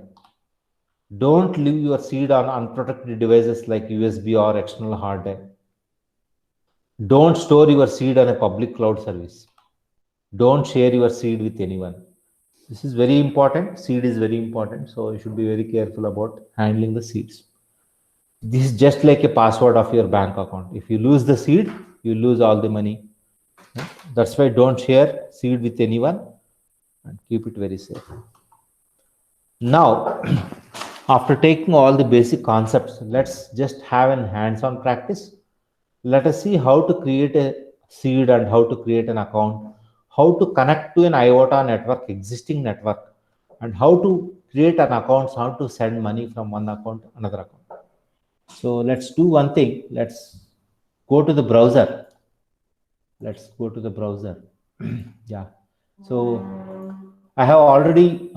Don't leave your seed on unprotected devices like USB or external hard drive. Don't store your seed on a public cloud service. Don't share your seed with anyone. This is very important. Seed is very important. So you should be very careful about handling the seeds. This is just like a password of your bank account. If you lose the seed, you lose all the money. That's why don't share seed with anyone and keep it very safe. Now, after taking all the basic concepts, let's just have an hands-on practice. Let us see how to create a seed and how to create an account, how to connect to an IOTA network, existing network, and how to create an account, how to send money from one account to another account. So let's do one thing. Let's go to the browser. Let's go to the browser. Yeah. So I have already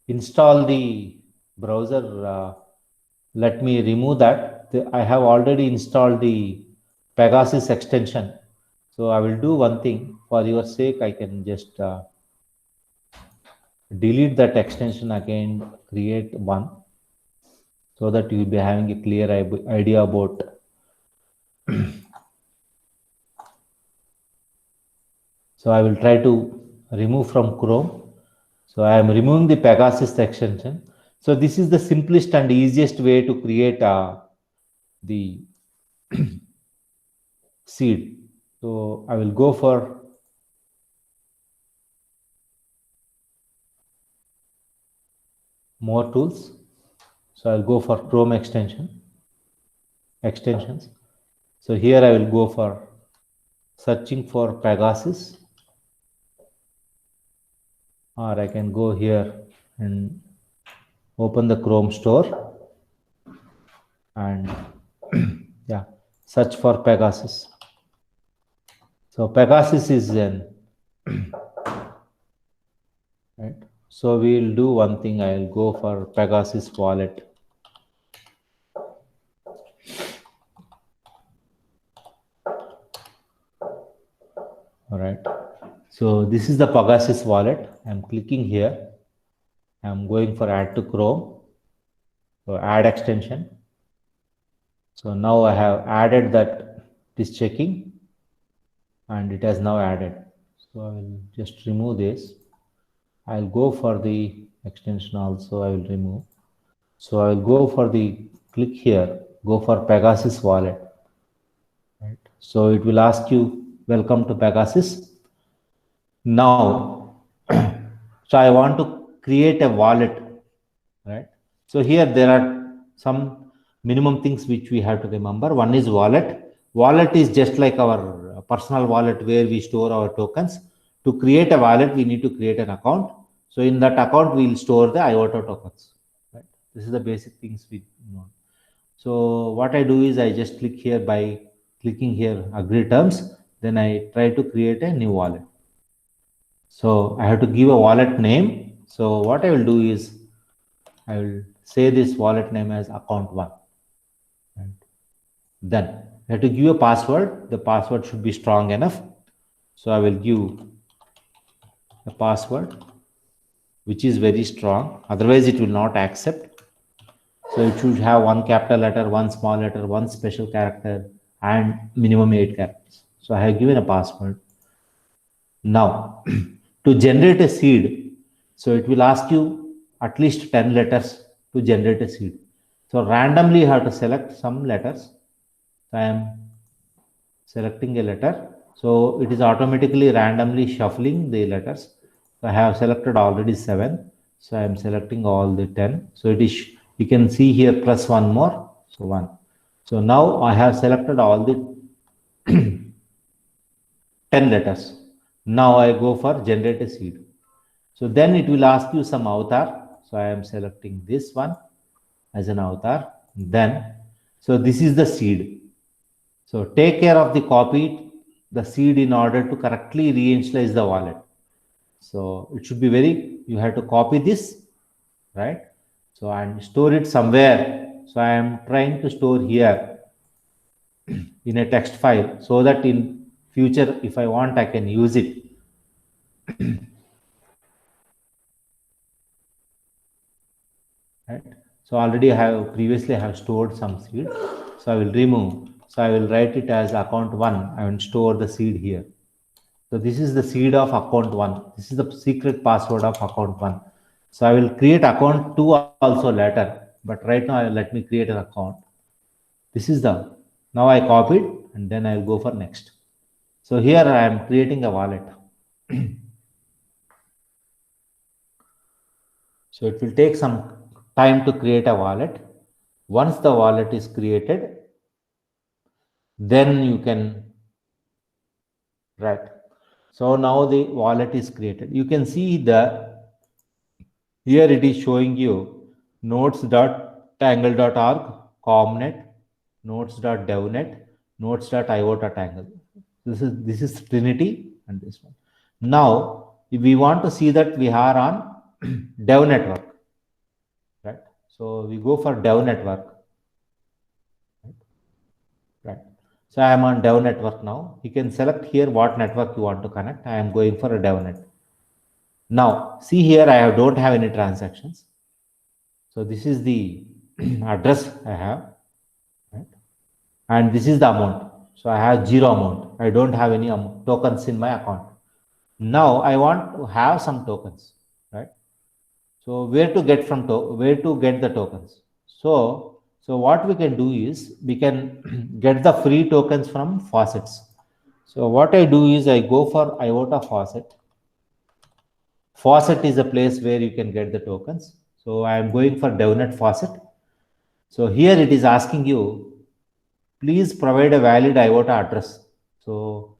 installed the browser. Let me remove that. I have already installed the Pegasus extension. So I will do one thing for your sake. I can just delete that extension again, create one, so that you will be having a clear idea about so I will try to remove from Chrome. So I am removing the Pegasus extension. So this is the simplest and easiest way to create the seed. So I will go for more tools. So I'll go for Chrome extensions. So here I will go for searching for Pegasus, or I can go here and open the Chrome store and yeah, search for Pegasus. So Pegasus is an right. So we'll do one thing. I'll go for Pegasus wallet. All right. So this is the Pegasus wallet. I'm clicking here. I'm going for add to Chrome. So add extension. So now I have added that it is checking and it has now added. So I will just remove this. I'll go for the extension also. I will remove. So I will go for the click here, go for Pegasus wallet. Right. So it will ask you, welcome to Pegasus. Now, so I want to create a wallet, right? So here there are some minimum things which we have to remember. One is wallet. Wallet is just like our personal wallet where we store our tokens. To create a wallet, we need to create an account. So in that account, we'll store the IOTA tokens. Right? This is the basic things we know. So what I do is I just click here by clicking here, agree terms. Then I try to create a new wallet. So I have to give a wallet name. So what I will do is I will say this wallet name as account one. Right? Then I have to give a password. The password should be strong enough. So I will give a password which is very strong. Otherwise, it will not accept. So it should have one capital letter, one small letter, one special character, and minimum 8 characters. So I have given a password. Now, to generate a seed, so it will ask you at least 10 letters to generate a seed. So randomly you have to select some letters. So I am selecting a letter. So it is automatically randomly shuffling the letters. So I have selected already 7. So I am selecting all the 10. So it is, you can see here plus one more. So 1. So now I have selected all the 10 letters. Now I go for generate a seed. So then it will ask you some avatar. So I am selecting this one as an avatar. Then, so this is the seed. So take care of the seed in order to correctly reinitialize the wallet. So it should be you have to copy this, right? So and store it somewhere. So I am trying to store here in a text file so that in future, if I want, I can use it. Right. So already previously I have stored some seed. So I will remove. So I will write it as account 1. I will store the seed here. So this is the seed of account 1. This is the secret password of account 1. So I will create account 2 also later. But right now, let me create an account. This is now I copied and then I will go for next. So here I am creating a wallet. So it will take some time to create a wallet. Once the wallet is created, then you can write. So now the wallet is created. You can see here it is showing you nodes.tangle.org, comnet, nodes.devnet, nodes.iota.tangle. This is Trinity and this one. Now, if we want to see that we are on dev network, right? So we go for dev network, right? So I am on dev network now. You can select here what network you want to connect. I am going for a devnet. Now, see here, don't have any transactions. So this is the address I have, right? And this is the amount. So I have 0 amount. I don't have any tokens in my account. Now I want to have some tokens, right? So where to get the tokens? So what we can do is we can get the free tokens from faucets. So what I do is I go for IOTA faucet. Faucet is a place where you can get the tokens. So I am going for DevNet faucet. So here it is asking you, please provide a valid IOTA address. So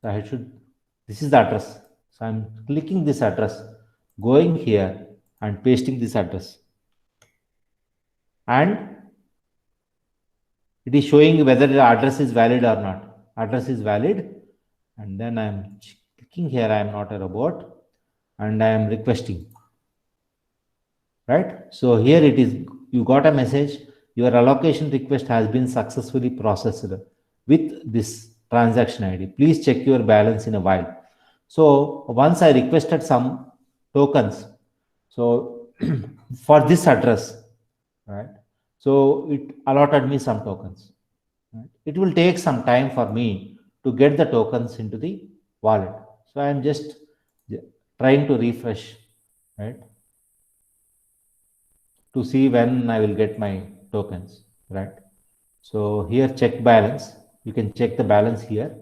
this is the address. So I'm clicking this address, going here and pasting this address. And it is showing whether the address is valid or not. Address is valid. And then I'm clicking here, I am not a robot. And I am requesting. Right? So here it is, you got a message, your allocation request has been successfully processed with this transaction ID. Please check your balance in a while. So once I requested some tokens, so for this address, right? So it allotted me some tokens. Right? It will take some time for me to get the tokens into the wallet. So I am just trying to refresh, right? To see when I will get my tokens, right? So here check balance, you can check the balance here.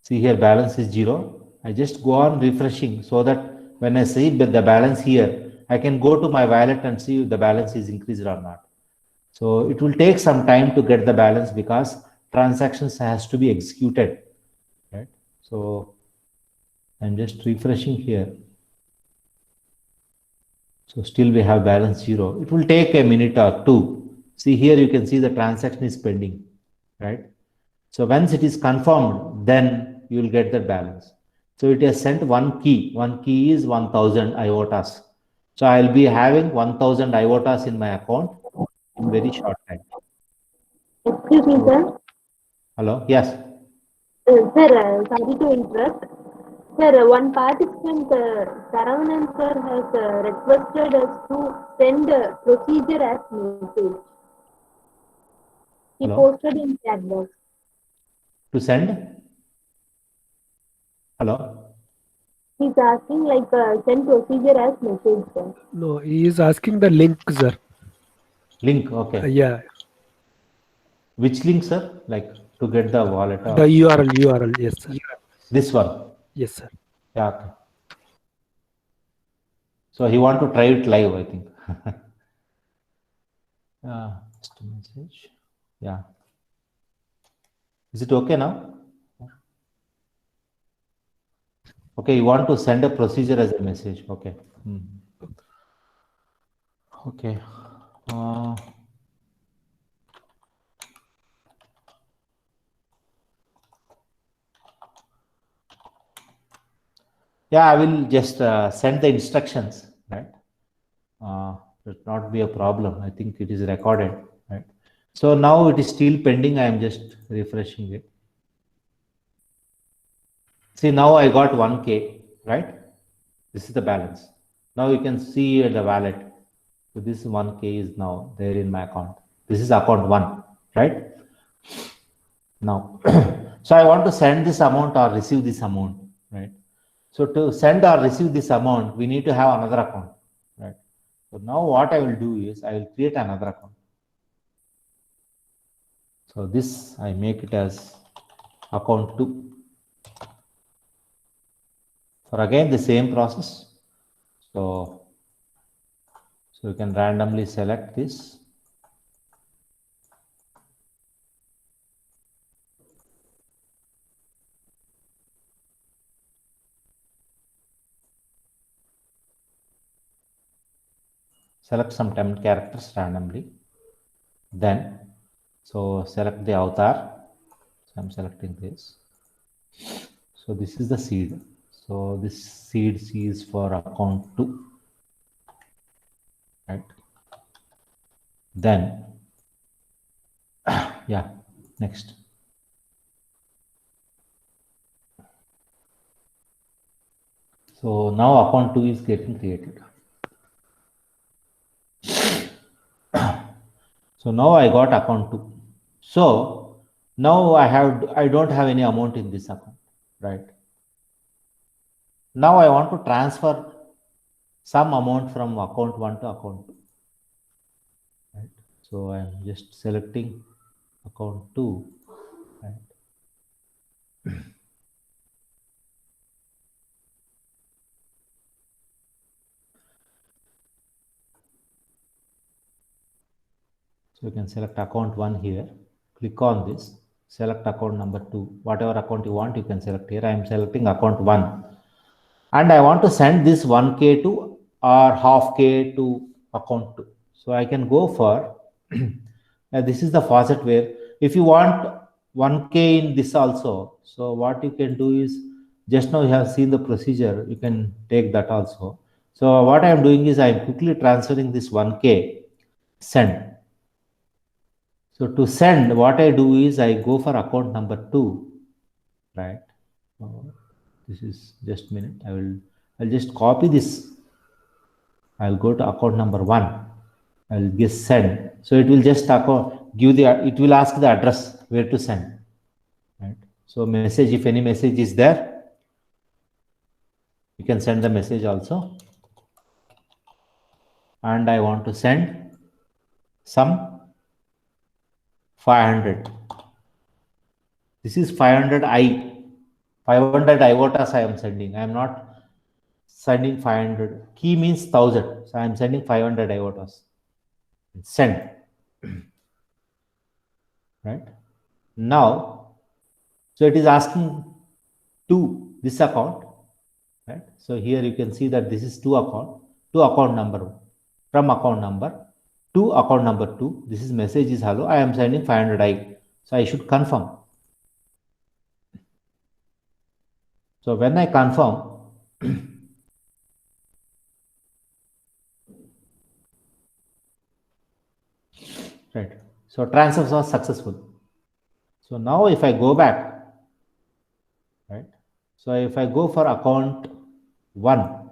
See here balance is 0. I just go on refreshing so that when I see the balance here, I can go to my wallet and see if the balance is increased or not. So it will take some time to get the balance because transactions has to be executed, right? So I'm just refreshing here. So still we have balance 0. It will take a minute or two. See here, you can see the transaction is pending, right? So once it is confirmed, then you will get the balance. So it has sent one key. One key is 1000 IOTAs. So I'll be having 1000 IOTAs in my account in very short time. Excuse me, sir. Hello? Yes. Sir, sorry to interrupt. Sir, one participant, Saravanan sir, has requested us to send procedure as message. He Hello? posted in chat box. To send? Hello? He's asking like send procedure as message, sir. No, he is asking the link, sir. Link, okay. Yeah, Which link, sir? Like to get the wallet? the URL, yes, sir. This one? Yes, sir. Yeah, okay. So he want to try it live, I think. Just a message. Yeah. Is it okay now? Okay, you want to send a procedure as a message. Okay. Okay. Yeah, I will just send the instructions, right? It will not be a problem. I think it is recorded, right? So now it is still pending. I am just refreshing it. See, now I got 1K, right? This is the balance. Now you can see the wallet. So this 1K is now there in my account. This is account 1, right? Now, so I want to send this amount or receive this amount, right? So to send or receive this amount, we need to have another account, right? So now what I will do is I will create another account. So this I make it as account 2. For again the same process. So you can randomly select this. Select some 10 characters randomly. Then, so select the avatar. So I'm selecting this. So this is the seed. So this seed C is for account 2. Right. Then, yeah, next. So now account 2 is getting created. So now I got account 2. So now I don't have any amount in this account, right? Now I want to transfer some amount from account 1 to account 2. Right? So I'm just selecting account 2. Right? So you can select account 1 here, click on this, select account number 2, whatever account you want, you can select here. I am selecting account 1 and I want to send this 1K to or half K to account 2. So I can go for, this is the faucet where if you want 1K in this also, so what you can do is, just now you have seen the procedure, you can take that also. So what I am doing is I am quickly transferring this 1K, send. So to send, what I do is I go for account number 2, right? This is just a minute. I'll just copy this. I'll go to account number 1. I'll just send. So it will just it will ask the address where to send, right? So message, if any message is there, you can send the message also. And I want to send some 500. This is 500 iotas I am sending. I am not sending 500. Key means 1000. So I am sending 500 iotas. Send. Right. Now, so it is asking to this account. Right. So here you can see that this is to account number, from account number to account number 2. This is message is hello. I am sending 500 I. So I should confirm. So when I confirm, right. So transfer was successful. So now if I go back, right. So if I go for account 1,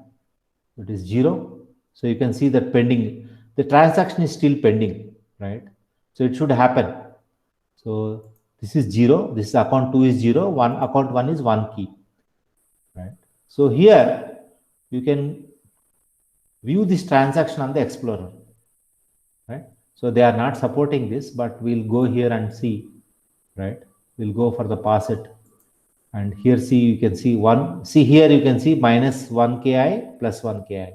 it is 0. So you can see that pending. The transaction is still pending, right? So it should happen. So this is 0. This account 2 is 0. Account 1 is 1 key, right? So here you can view this transaction on the Explorer, right? So they are not supporting this, but we'll go here and see, right? We'll go for the faucet, and here you can see here you can see minus 1KI plus 1KI.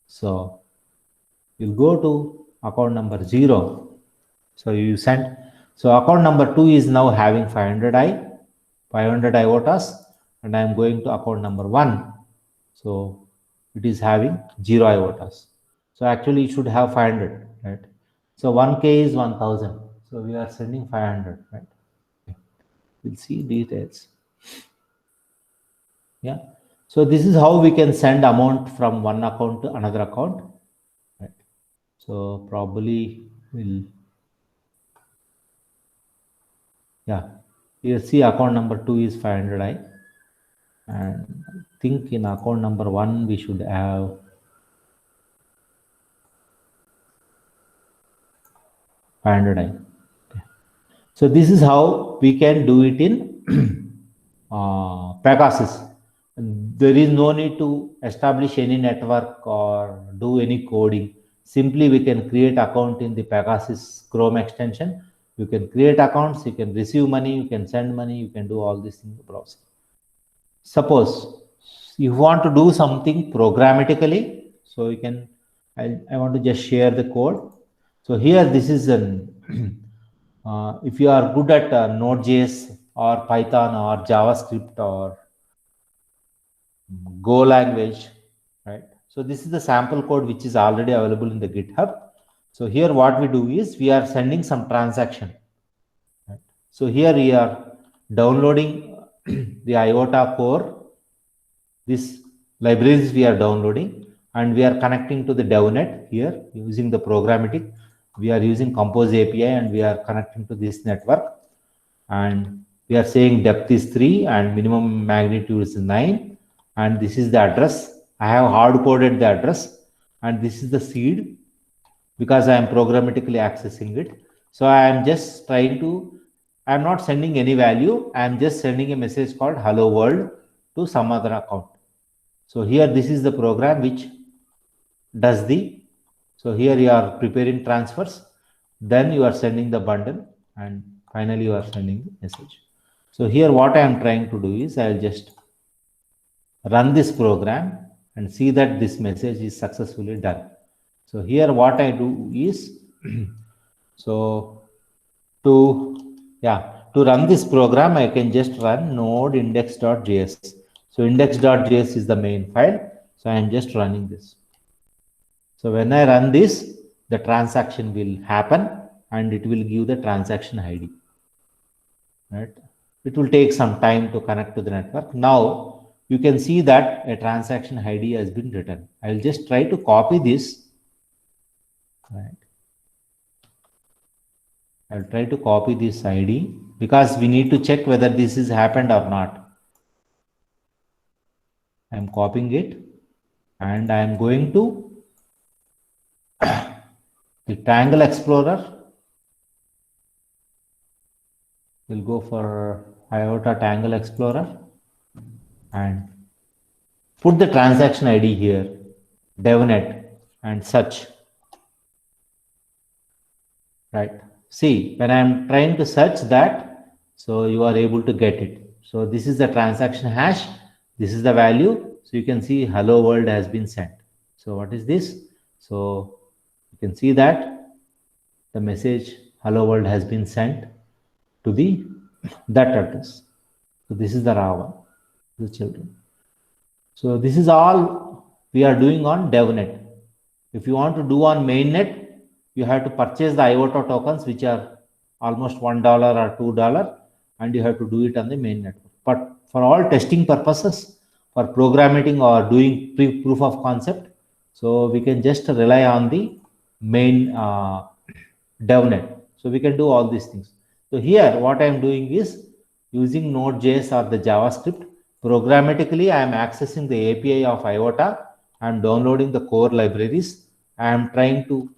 So you'll go to account number 0. So you send. So account number 2 is now having 500 iotas, and I am going to account number 1. So it is having 0 iotas. So actually it should have 500, right? So 1K is 1000. So we are sending 500, right? Okay. We'll see details. Yeah. So this is how we can send amount from one account to another account, right? So probably we'll, yeah, you see account number 2 is 500 I. And I think in account number 1, we should have $500. Okay. So this is how we can do it in Pegasus. There is no need to establish any network or do any coding. Simply we can create account in the Pegasus Chrome extension. You can create accounts, you can receive money, you can send money, you can do all these things in the browser. Suppose you want to do something programmatically, so you can, I want to just share the code. So here this is an if you are good at Node.js or Python or JavaScript or Go language, right? So this is the sample code which is already available in the GitHub. So here what we do is we are sending some transaction. Right? So here we are downloading the IOTA core, this libraries we are downloading, and we are connecting to the DevNet here using the programmatic. We are using Compose API and we are connecting to this network. And we are saying depth is 3 and minimum magnitude is 9. And this is the address. I have hard coded the address, and this is the seed because I am programmatically accessing it. So I am just trying to, I am not sending any value. I am just sending a message called hello world to some other account. So here, this is the program which does the, so here you are preparing transfers, then you are sending the bundle, and finally you are sending the message. So here what I am trying to do is I'll just run this program and see that this message is successfully done. So here what I do is, so to run this program, I can just run node index.js. So index.js is the main file. So I am just running this. So when I run this, the transaction will happen and it will give the transaction ID. Right? It will take some time to connect to the network. Now you can see that a transaction ID has been written. I'll just try to copy this. Right. I'll try to copy this ID because we need to check whether this has happened or not. I'm copying it and I'm going to the Triangle Explorer. We'll go for IOTA Triangle Explorer and put the transaction ID here, DevNet, and search. Right. See, when I'm trying to search that, so you are able to get it. So this is the transaction hash. This is the value. So you can see hello world has been sent. So what is this? So you can see that the message hello world has been sent to the that address. So this is the raw one, the children. So this is all we are doing on DevNet. If you want to do on mainnet, you have to purchase the IOTA tokens, which are almost $1 or $2, and you have to do it on the main network. But for all testing purposes, for programming or doing proof of concept, so we can just rely on the main DevNet. So we can do all these things. So here, what I am doing is using Node.js or the JavaScript. Programmatically, I am accessing the API of IOTA. I am downloading the core libraries. I am trying to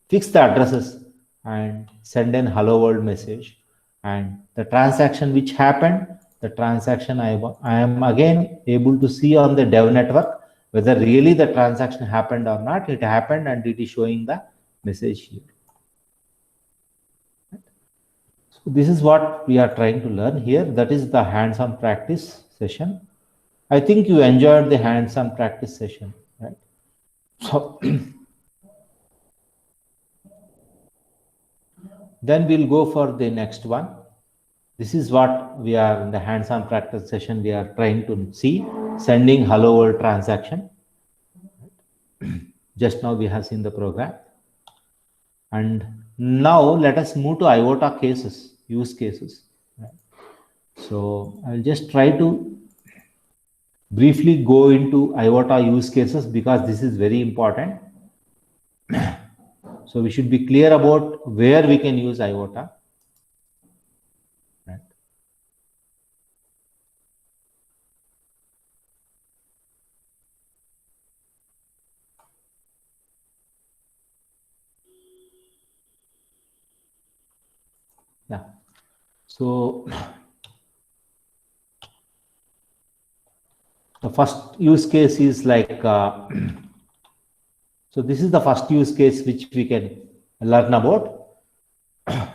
fix the addresses and send an hello world message. And the transaction which happened, the transaction I am again able to see on the dev network whether really the transaction happened or not. It happened and it is showing the message here. So this is what we are trying to learn here. That is the hands-on practice session. I think you enjoyed the hands-on practice session, right? So then we'll go for the next one. This is what we are in the hands-on practice session. We are trying to see sending hello world transaction. Just now we have seen the program. And now let us move to IOTA cases, use cases. So I'll just try to briefly go into IOTA use cases because this is very important. So we should be clear about where we can use IOTA. Right. Yeah. So the first use case is like, so this is the first use case which we can learn about,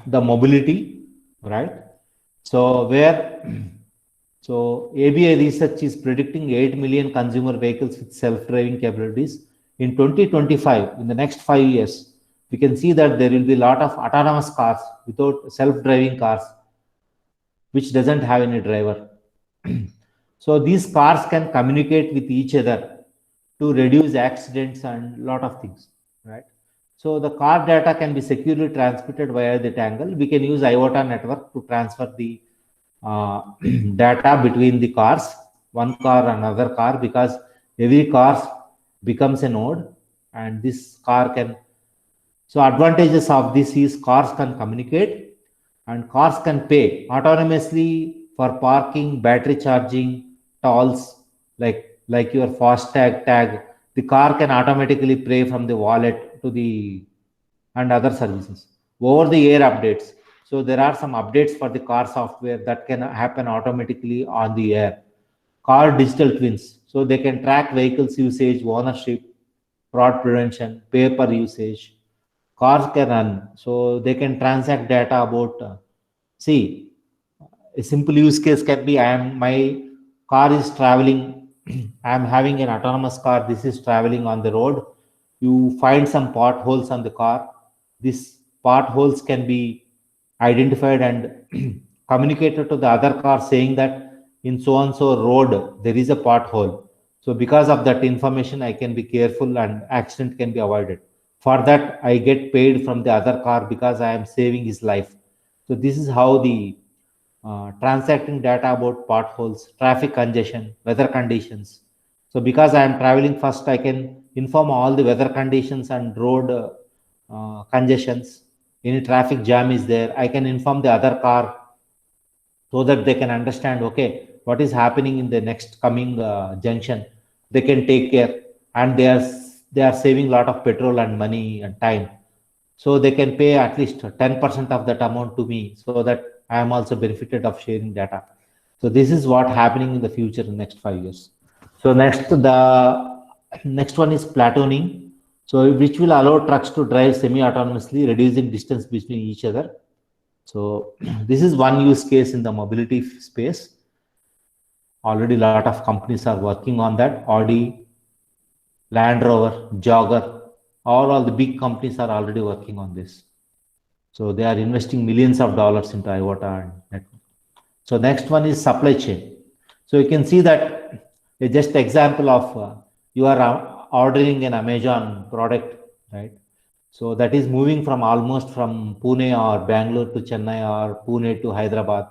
the mobility, right? So so ABI research is predicting 8 million consumer vehicles with self-driving capabilities in 2025. In the next 5 years, we can see that there will be a lot of autonomous cars without self-driving cars, which doesn't have any driver. So these cars can communicate with each other to reduce accidents and lot of things, right? So the car data can be securely transmitted via the tangle. We can use IoT network to transfer the data between the cars, one car and another car, because every car becomes a node, and this car can. So advantages of this is cars can communicate, and cars can pay autonomously for parking, battery charging, tolls, like your FASTag tag. The car can automatically pay from the wallet to the and other services. Over the air updates. So there are some updates for the car software that can happen automatically on the air. Car digital twins. So they can track vehicles usage, ownership, fraud prevention, pay per usage. Cars can run. So they can transact data about, see, a simple use case can be, my car is traveling, I am having an autonomous car, this is traveling on the road. You find some potholes on the car. These potholes can be identified and communicated to the other car, saying that in so and so road there is a pothole. So because of that information, I can be careful and accident can be avoided. For that, I get paid from the other car because I am saving his life. So this is how the transacting data about potholes, traffic congestion, weather conditions. So because I am traveling first, I can inform all the weather conditions and road congestions. Any traffic jam is there, I can inform the other car so that they can understand, okay, what is happening in the next coming junction. They can take care, and they are saving a lot of petrol and money and time. So they can pay at least 10% of that amount to me, so that I am also benefited of sharing data. So this is what happening in the future in the next 5 years. So the next one is platooning. So which will allow trucks to drive semi-autonomously, reducing distance between each other. So this is one use case in the mobility space. Already a lot of companies are working on that. Audi, Land Rover, Jogger, all the big companies are already working on this. So they are investing millions of dollars into IoT and network. So next one is supply chain. So you can see that a just example of you are ordering an Amazon product, right? So that is moving from almost from Pune or Bangalore to Chennai or Pune to Hyderabad.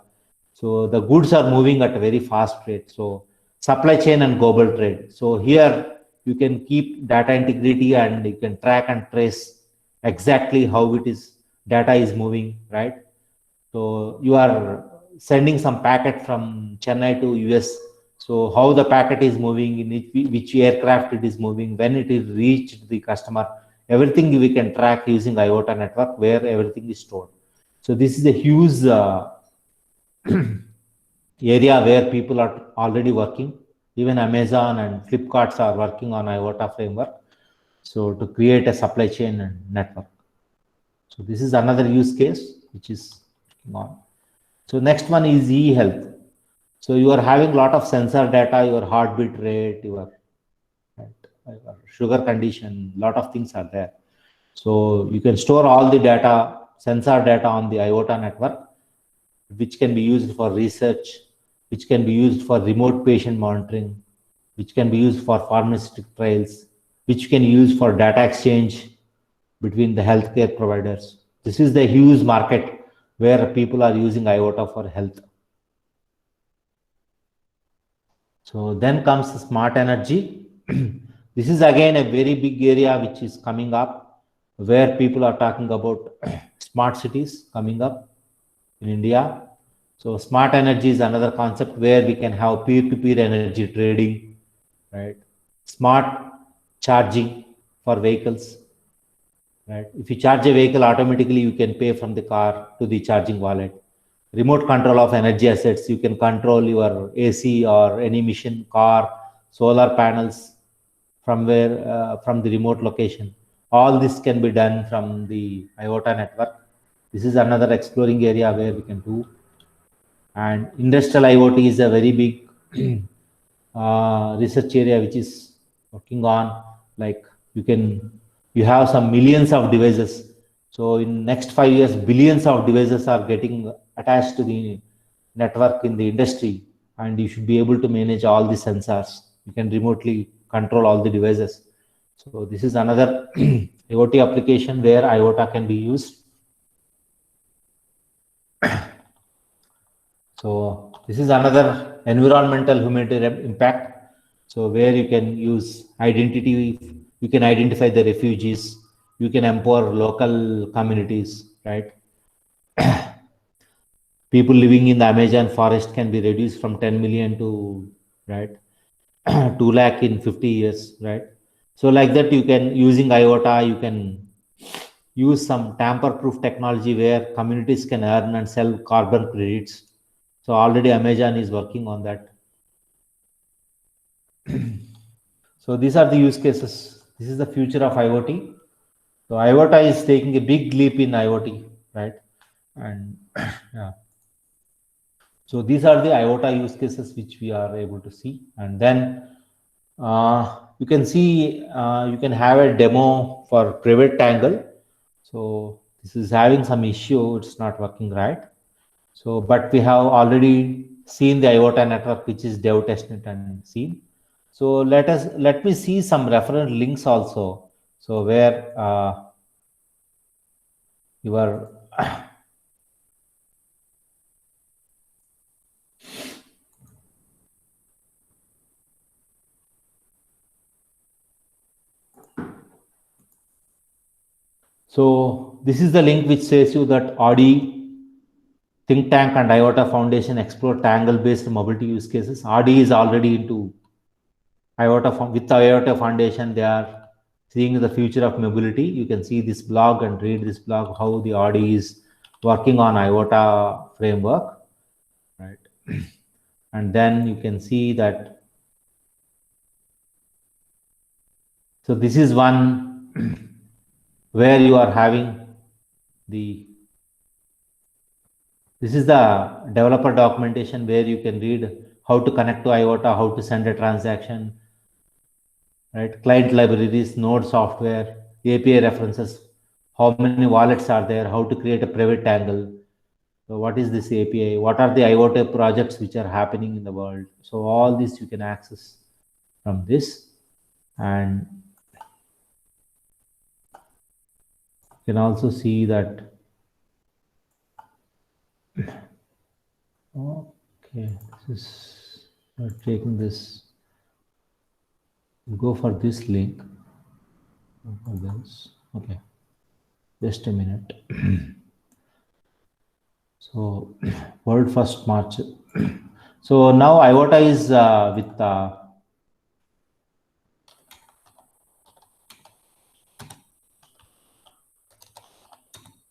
So the goods are moving at a very fast rate. So supply chain and global trade. So here you can keep data integrity and you can track and trace exactly how it is data is moving, right? So you are sending some packet from Chennai to US. So how the packet is moving, in which aircraft it is moving, when it is reached the customer, everything we can track using IoT network where everything is stored. So this is a huge area where people are already working. Even Amazon and Flipkarts are working on IoT framework. So to create a supply chain and network. So this is another use case which is on. So next one is e-health. So you are having a lot of sensor data, your heartbeat rate, your sugar condition, lot of things are there. So you can store all the data, sensor data on the IoT network, which can be used for research, which can be used for remote patient monitoring, which can be used for pharmaceutic trials, which can use for data exchange between the healthcare providers. This is the huge market where people are using IoT for health. So then comes the smart energy. This is again a very big area which is coming up, where people are talking about smart cities coming up in India. So smart energy is another concept where we can have peer-to-peer energy trading, right? Smart charging for vehicles. right? If you charge a vehicle, automatically you can pay from the car to the charging wallet. Remote control of energy assets, you can control your AC or any machine, car, solar panels from from the remote location. All this can be done from the IOTA network. This is another exploring area where we can do. And industrial IoT is a very big research area which is working on, like you have some millions of devices. So in next 5 years, billions of devices are getting attached to the network in the industry, and you should be able to manage all the sensors. You can remotely control all the devices. So this is another IoT application where IOTA can be used. So this is another environmental humanitarian impact. So where you can use identity, you can identify the refugees, you can empower local communities, right? People living in the Amazon forest can be reduced from 10 million to, right, 2 lakh in 50 years, right? So like that, you can, using IOTA, you can use some tamper-proof technology where communities can earn and sell carbon credits. So already Amazon is working on that. So these are the use cases. This is the future of IoT. So IOTA is taking a big leap in IoT, right? And yeah. So these are the IOTA use cases which we are able to see. And then you can see, you can have a demo for private Tangle. So this is having some issue. It's not working right. So, but we have already seen the IOTA network, which is dev testnet and seen. So let me see some reference links also. So where your so this is the link which says you that Audi Think Tank and IOTA Foundation explore Tangle-based mobility use cases. Audi is already into IOTA. With IOTA Foundation, they are seeing the future of mobility. You can see this blog and read this blog, how the Audi is working on IOTA framework, right? And then you can see that. So this is one where you are having this is the developer documentation where you can read how to connect to IOTA, how to send a transaction, right? Client libraries, node software, API references, how many wallets are there, how to create a private Tangle. So what is this API? What are the IOTA projects which are happening in the world? So all this you can access from this. And you can also see that. Okay, this is taking this. Go for this link. For this. Okay, just a minute. So, world first March. So now IOTA is with.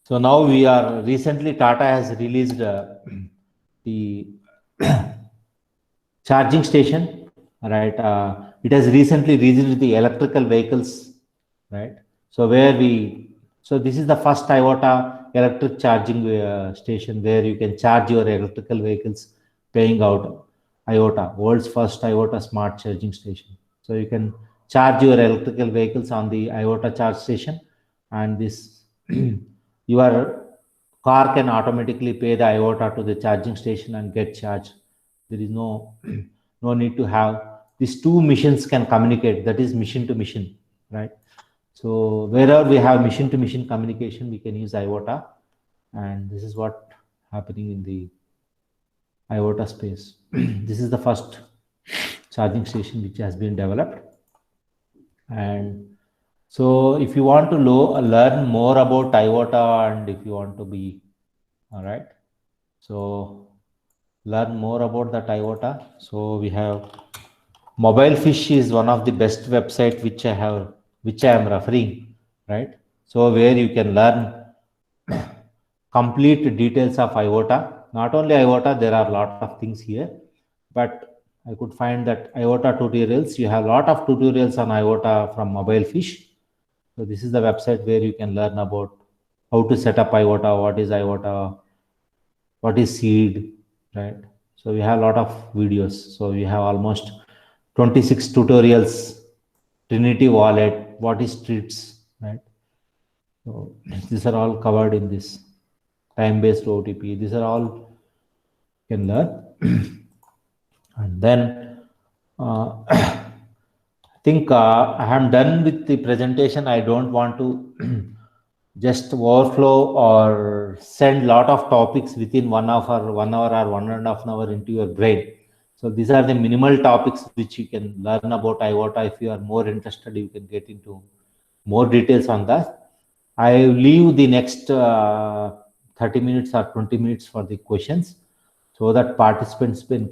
So now we are recently Tata has released the charging station, right? It has recently released the electrical vehicles, right? So so this is the first IOTA electric charging station where you can charge your electrical vehicles paying out IOTA, world's first IOTA smart charging station. So you can charge your electrical vehicles on the IOTA charge station, and this your car can automatically pay the IOTA to the charging station and get charged. There is no need to have these two machines can communicate. That is machine to machine, right? So wherever we have machine to machine communication, we can use IOTA, and this is what happening in the IOTA space. This is the first charging station which has been developed. And so if you want to learn more about IOTA, and if you want to be, all right, so learn more about that IOTA. So we have Mobile Fish is one of the best website which I am referring, right? So where you can learn complete details of IOTA. Not only IOTA, there are a lot of things here, but I could find that IOTA tutorials, you have a lot of tutorials on IOTA from Mobile Fish. So this is the website where you can learn about how to set up IOTA, what is seed, right? So we have a lot of videos. So we have almost 26 tutorials, Trinity wallet, what is treats, right? So these are all covered in this time-based OTP. These are all you can learn. And then I think I am done with the presentation. I don't want to just overflow or send lot of topics within 1 hour or 1.5 hour into your brain. So these are the minimal topics which you can learn about IOTA. If you are more interested, you can get into more details on that. I leave the next 30 minutes or 20 minutes for the questions so that participants can